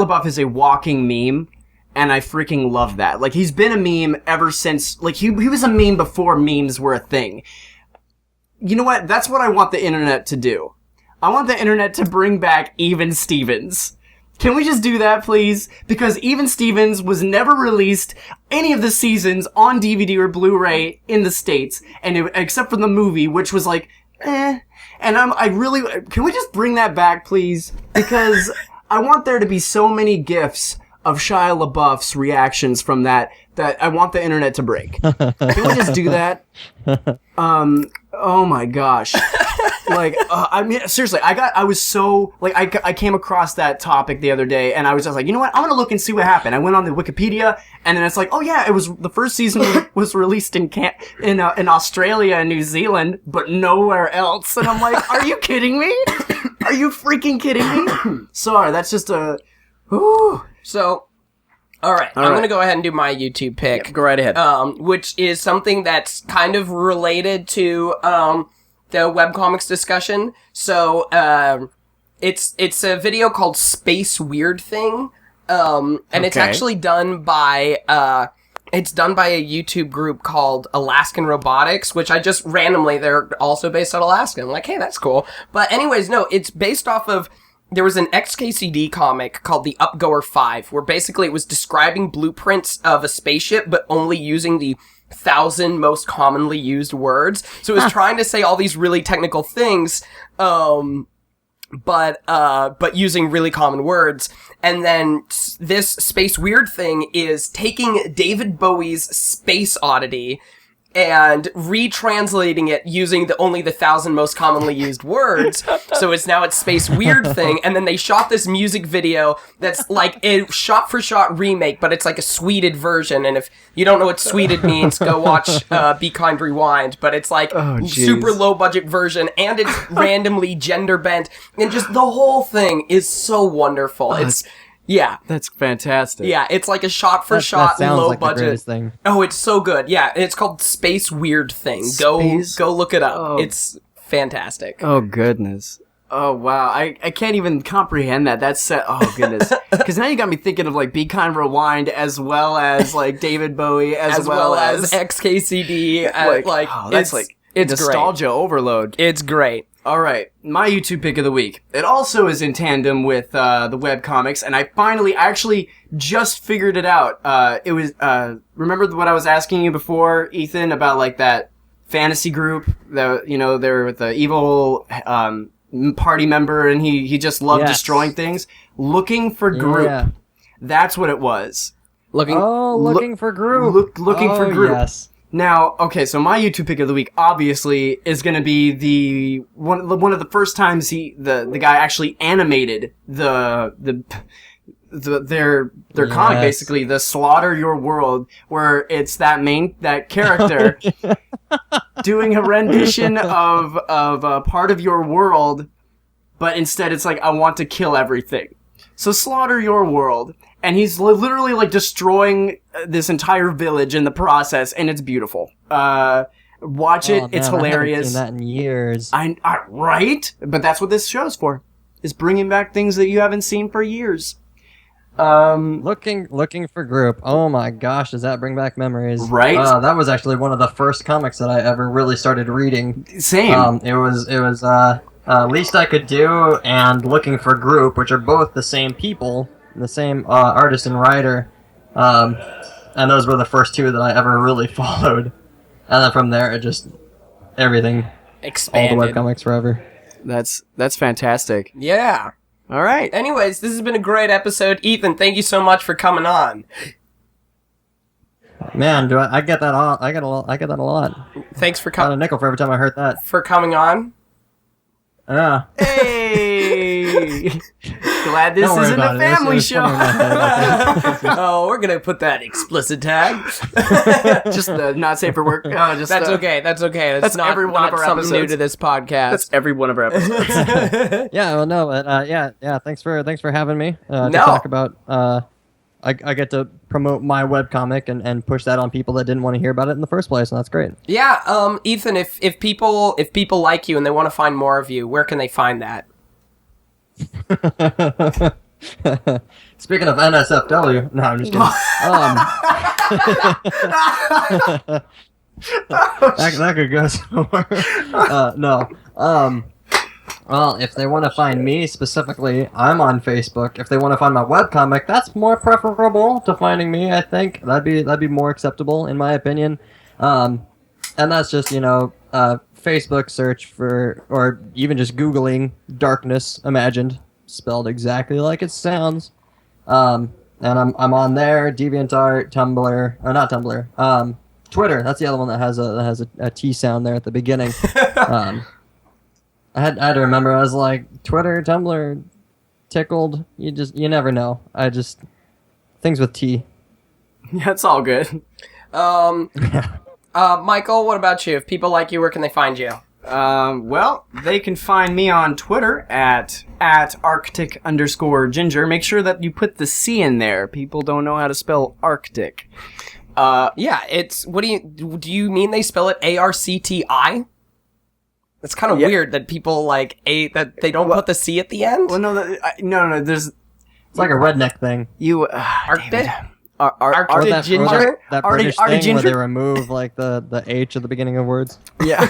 LaBeouf is a walking meme, and I freaking love that. Like, he's been a meme ever since. Like, he was a meme before memes were a thing. You know what? That's what I want the internet to do. I want the internet to bring back Even Stevens. Can we just do that, please? Because Even Stevens was never released any of the seasons on DVD or Blu-ray in the States, and except for the movie, which was like, eh. And can we just bring that back, please? Because I want there to be so many GIFs of Shia LaBeouf's reactions from that I want the internet to break. Can we just do that? Oh my gosh. Like, I mean, seriously, I came across that topic the other day, and I was just like, you know what, I'm gonna look and see what happened. I went on the Wikipedia, and then it's like, oh yeah, the first season was released in Australia and New Zealand, but nowhere else. And I'm like, are you kidding me? Are you freaking kidding me? Sorry, that's just whew. So, all right, I'm going to go ahead and do my YouTube pick. Yep, go right ahead. Which is something that's kind of related to the webcomics discussion. So, it's a video called Space Weird Thing, and it's actually done by a YouTube group called Alaskan Robotics, which I just randomly, they're also based out of Alaska. I'm like, hey, that's cool. But anyways, no, it's based off of, there was an XKCD comic called The Upgoer 5, where basically it was describing blueprints of a spaceship, but only using the 1,000 most commonly used words. So it was trying to say all these really technical things, but using really common words. And then this Space Weird Thing is taking David Bowie's Space Oddity and retranslating it using only the 1,000 most commonly used words. So it's Space Weird Thing. And then they shot this music video that's like a shot-for-shot remake, but it's like a sweeted version. And if you don't know what sweeted means, go watch Be Kind Rewind. But it's like super low-budget version, and it's randomly gender-bent. And just the whole thing is so wonderful. Yeah. That's fantastic. Yeah, it's like a shot-for-shot, low-budget thing. Oh, it's so good. Yeah, it's called Space Weird Thing. Go look it up. Oh. It's fantastic. Oh, goodness. Oh, wow. I can't even comprehend that. Oh, goodness. Because now you got me thinking of, like, Be Kind Rewind, as well as, like, David Bowie, as well as XKCD. It's nostalgia overload. It's great. All right, my YouTube pick of the week. It also is in tandem with the webcomics, and I actually just figured it out. It was remember what I was asking you before, Ethan, about like that fantasy group that they're with the evil party member, and he just loved destroying things. Looking for Group. Yeah. That's what it was. Looking for Group. Looking for Group. Yes. Now, okay, so my YouTube pick of the week obviously is going to be one of the first times the guy actually animated their comic, basically, the Slaughter Your World, where it's that character doing a rendition of a part of your world, but instead it's like, I want to kill everything. So slaughter your world. And he's literally like destroying this entire village in the process, and it's beautiful. Watch it; it's hilarious. I haven't seen that in years. Right? But that's what this show's for: is bringing back things that you haven't seen for years. Looking for group. Oh my gosh, does that bring back memories? Right? That was actually one of the first comics that I ever really started reading. Same. It was Least I Could Do and Looking for Group, which are both the same people. The same artist and writer, and those were the first two that I ever really followed. And then from there, it just everything expanded. All the webcomics forever. That's fantastic. Yeah. All right. Anyways, this has been a great episode. Ethan, thank you so much for coming on. Man, I get that all? I get that a lot. Thanks for Got a nickel for every time I heard that. For coming on. Yeah. Hey! Glad this isn't a family show. Oh, we're gonna put that explicit tag. Just not safe for work. That's okay. That's okay. That's not, every one of our something episodes. new to this podcast. That's every one of our episodes. Yeah. Well, no, but yeah. Thanks for having me to talk about. I get to promote my webcomic and push that on people that didn't want to hear about it in the first place, and that's great. Yeah, Ethan, if people like you and they want to find more of you, where can they find that? Speaking of NSFW, no, I'm just kidding. That could go somewhere. No. Well, if they want to find me specifically, I'm on Facebook. If they want to find my webcomic, that's more preferable to finding me, I think. That'd be more acceptable, in my opinion. And that's just, Facebook search for, or even just Googling Darkness Imagined, spelled exactly like it sounds. And I'm on there, DeviantArt, Tumblr, or not Tumblr, Twitter. That's the other one that has a T sound there at the beginning. I had to remember. I was like, Twitter, Tumblr, Tickled. You never know. Things with T. Yeah, it's all good. Michael, what about you? If people like you, where can they find you? Well, they can find me on Twitter at Arctic_Ginger. Make sure that you put the C in there. People don't know how to spell Arctic. Yeah, it's, do you mean they spell it ARCTI? It's kind of weird that people that they don't put the C at the end. Well, no, there's... It's like a redneck thing. Arctic? Arctic Ginger? That British thing where they remove the H at the beginning of words. Yeah.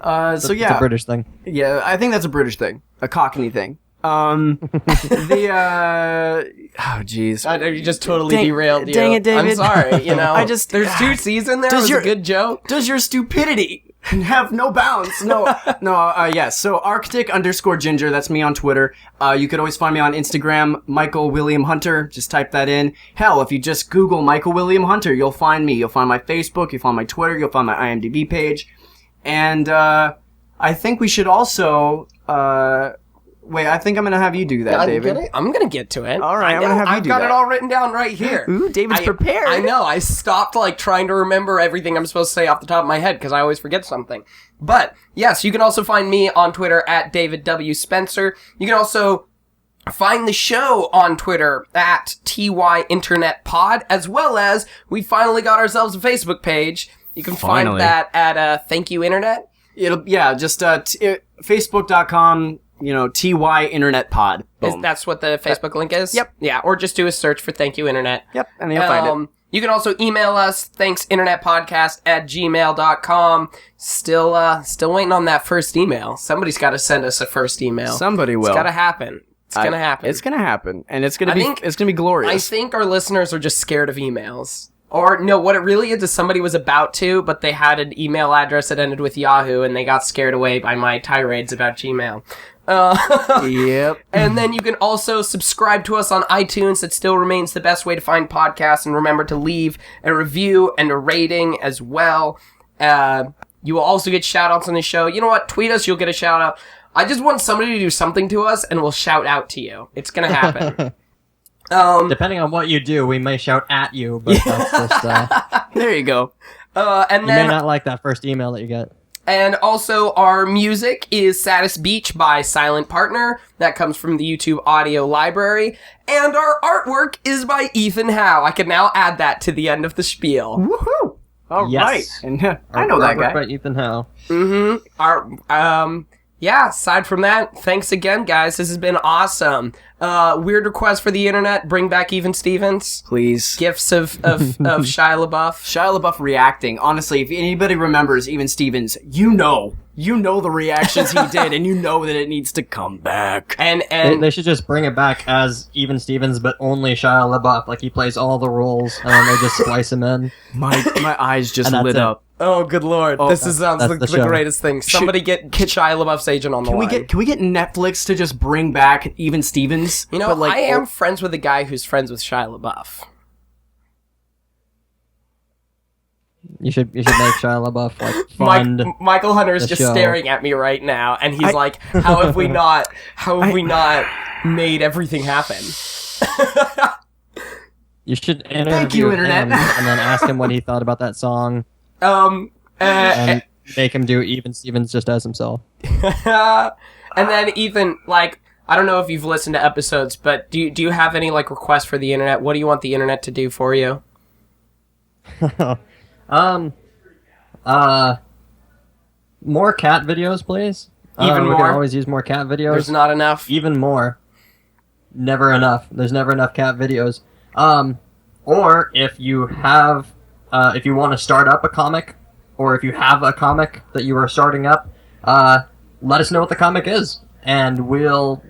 It's a British thing. Yeah, I think that's a British thing. A Cockney thing. Oh, jeez. You just totally derailed you. Dang it, David. I'm sorry, there's 2 C's in there. It was a good joke. Does your stupidity have no bounds? No, yes. So Arctic_Ginger, that's me on Twitter. You could always find me on Instagram, Michael William Hunter. Just type that in. Hell, if you just Google Michael William Hunter, you'll find me. You'll find my Facebook, you'll find my Twitter, you'll find my IMDb page. And, I think we should also, wait, I think I'm gonna have you do that, David. I'm gonna get to it. All right, I'm gonna have you do that. I've got it all written down right here. Ooh, David's prepared. I know. I stopped trying to remember everything I'm supposed to say off the top of my head because I always forget something. But yes, you can also find me on Twitter at David W. Spencer. You can also find the show on Twitter at tynternet.pod, as well as we finally got ourselves a Facebook page. You can find that at Thank You Internet. Facebook.com. TY Internet Pod. That's what the Facebook link is? Yep. Yeah, or just do a search for Thank You Internet. Yep, and you'll find it. You can also email us, thanksinternetpodcast@gmail.com. Still waiting on that first email. Somebody's got to send us a first email. Somebody will. It's got to happen. It's going to happen. It's going to happen, and it's going to be glorious. I think our listeners are just scared of emails. Or, no, what it really is somebody was about to, but they had an email address that ended with Yahoo, and they got scared away by my tirades about Gmail. Yep. And then you can also subscribe to us on iTunes. It still remains the best way to find podcasts. And remember to leave a review and a rating as well. You will also get shout-outs on the show. You know what? Tweet us, you'll get a shout-out. I just want somebody to do something to us, and we'll shout out to you. It's going to happen. Depending on what you do, we may shout at you, but that's just... There you go. And You then may not like that first email that you get. And also, our music is Saddest Beach by Silent Partner. That comes from the YouTube audio library. And our artwork is by Ethan Howe. I can now add that to the end of the spiel. Woohoo! All Yes. right. And I know that guy. By Ethan Howe. Yeah, aside from that, thanks again, guys. This has been awesome. Weird request for the internet, bring back Even Stevens. Please. Gifts of Shia LaBeouf. Shia LaBeouf reacting. Honestly, if anybody remembers Even Stevens, you know the reactions he did, and you know that it needs to come back. And They should just bring it back as Even Stevens, but only Shia LaBeouf. Like, he plays all the roles, and then they just splice him in. My eyes just And that's lit it. up. oh, good lord, this sounds that's like the the show. greatest thing. Somebody get Shia LaBeouf's agent on the line. Can we get Netflix to just bring back Even Stevens? You know, But, like, I am friends with a guy who's friends with Shia LaBeouf. You should make Shia LaBeouf, like, fund... Michael Hunter is the just show. staring at me right now, and he's like, "How have we not made everything happen?" You should interview Thank you, Internet. him and then ask him what he thought about that song, And and make him do Even Stevens just as himself. then Ethan, like, I don't know if you've listened to episodes, but do you have any like requests for the internet? What do you want the internet to do for you? More cat videos, please. Even We more? can always use more cat videos. There's not enough. Even more. Never enough. There's never enough cat videos. Or if you have, if you want to start up a comic, or if you have a comic that you are starting up, let us know what the comic is, and we'll,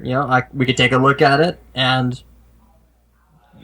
we could take a look at it and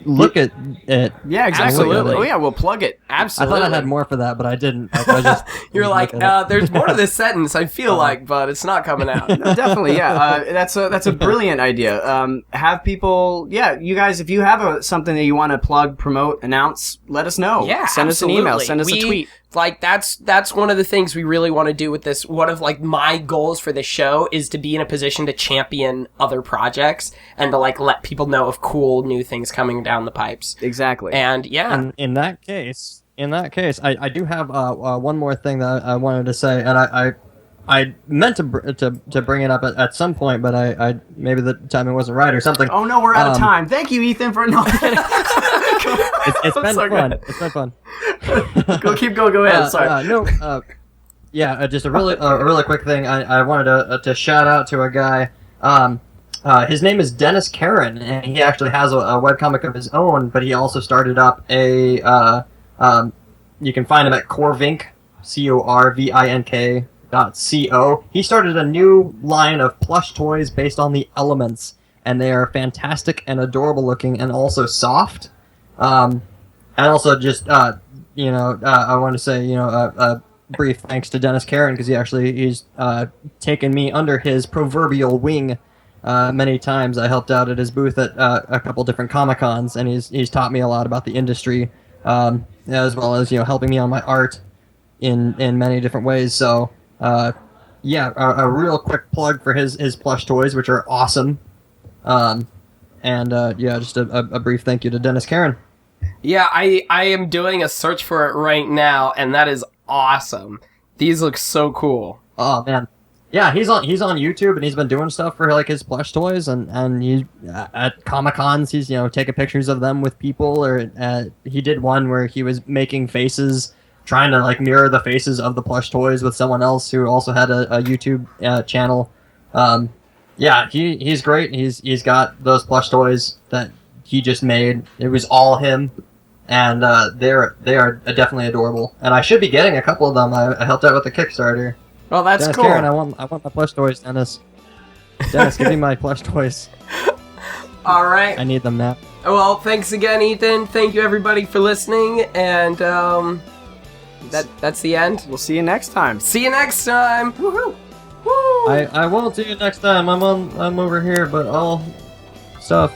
look at it. Yeah, exactly. Absolutely. Oh yeah, we'll plug it. I Absolutely. thought I had more for that, but I didn't. I just You're like, look at it. there's more to this sentence. I feel like, but it's not coming out. Definitely, yeah. That's a brilliant idea. Have people, you guys, if you have something that you want to plug, promote, announce, let us know. Yeah, send us an email, send us a tweet. Like, that's one of the things we really want to do with this. One of, like, my goals for this show is to be in a position to champion other projects and to, like, let people know of cool new things coming down the pipes. Exactly. And, yeah. And in that case, I do have one more thing that I wanted to say, and I meant to bring it up at some point, but I maybe the timing wasn't right or something. Oh no, we're out of time. Thank you, Ethan, for not getting. It's been so fun. good. It's been fun. Keep going. Go ahead. Sorry. Just a really quick thing. I wanted to shout out to a guy. His name is Dennis Karen, and he actually has a webcomic of his own, but he also started up a. You can find him at Corvink, CORVINK.co. He started a new line of plush toys based on the elements, and they are fantastic and adorable looking, and also soft. And also just I want to say a brief thanks to Dennis Karen, because he's taken me under his proverbial wing many times. I helped out at his booth at a couple different Comic-Cons, and he's taught me a lot about the industry, as well as helping me on my art in many different ways. So a real quick plug for his plush toys, which are awesome. Just a brief thank you to Dennis Karen. Yeah, I am doing a search for it right now, and that is awesome. These look so cool. Oh man, yeah, he's on YouTube, and he's been doing stuff for like his plush toys, and he at Comic-Cons he's taking pictures of them with people, or he did one where he was making faces, trying to like mirror the faces of the plush toys with someone else who also had a YouTube channel. He's great. He's got those plush toys that he just made. It was all him, and they are definitely adorable. And I should be getting a couple of them. I helped out with the Kickstarter. Well, that's Dennis cool. Karen, I want my plush toys, Dennis. Dennis, give me my plush toys. All right. I need them now. Well, thanks again, Ethan. Thank you, everybody, for listening. And that's the end. We'll see you next time. See you next time. Woohoo! Woo! I won't see you next time. I'm over here, but all stuff.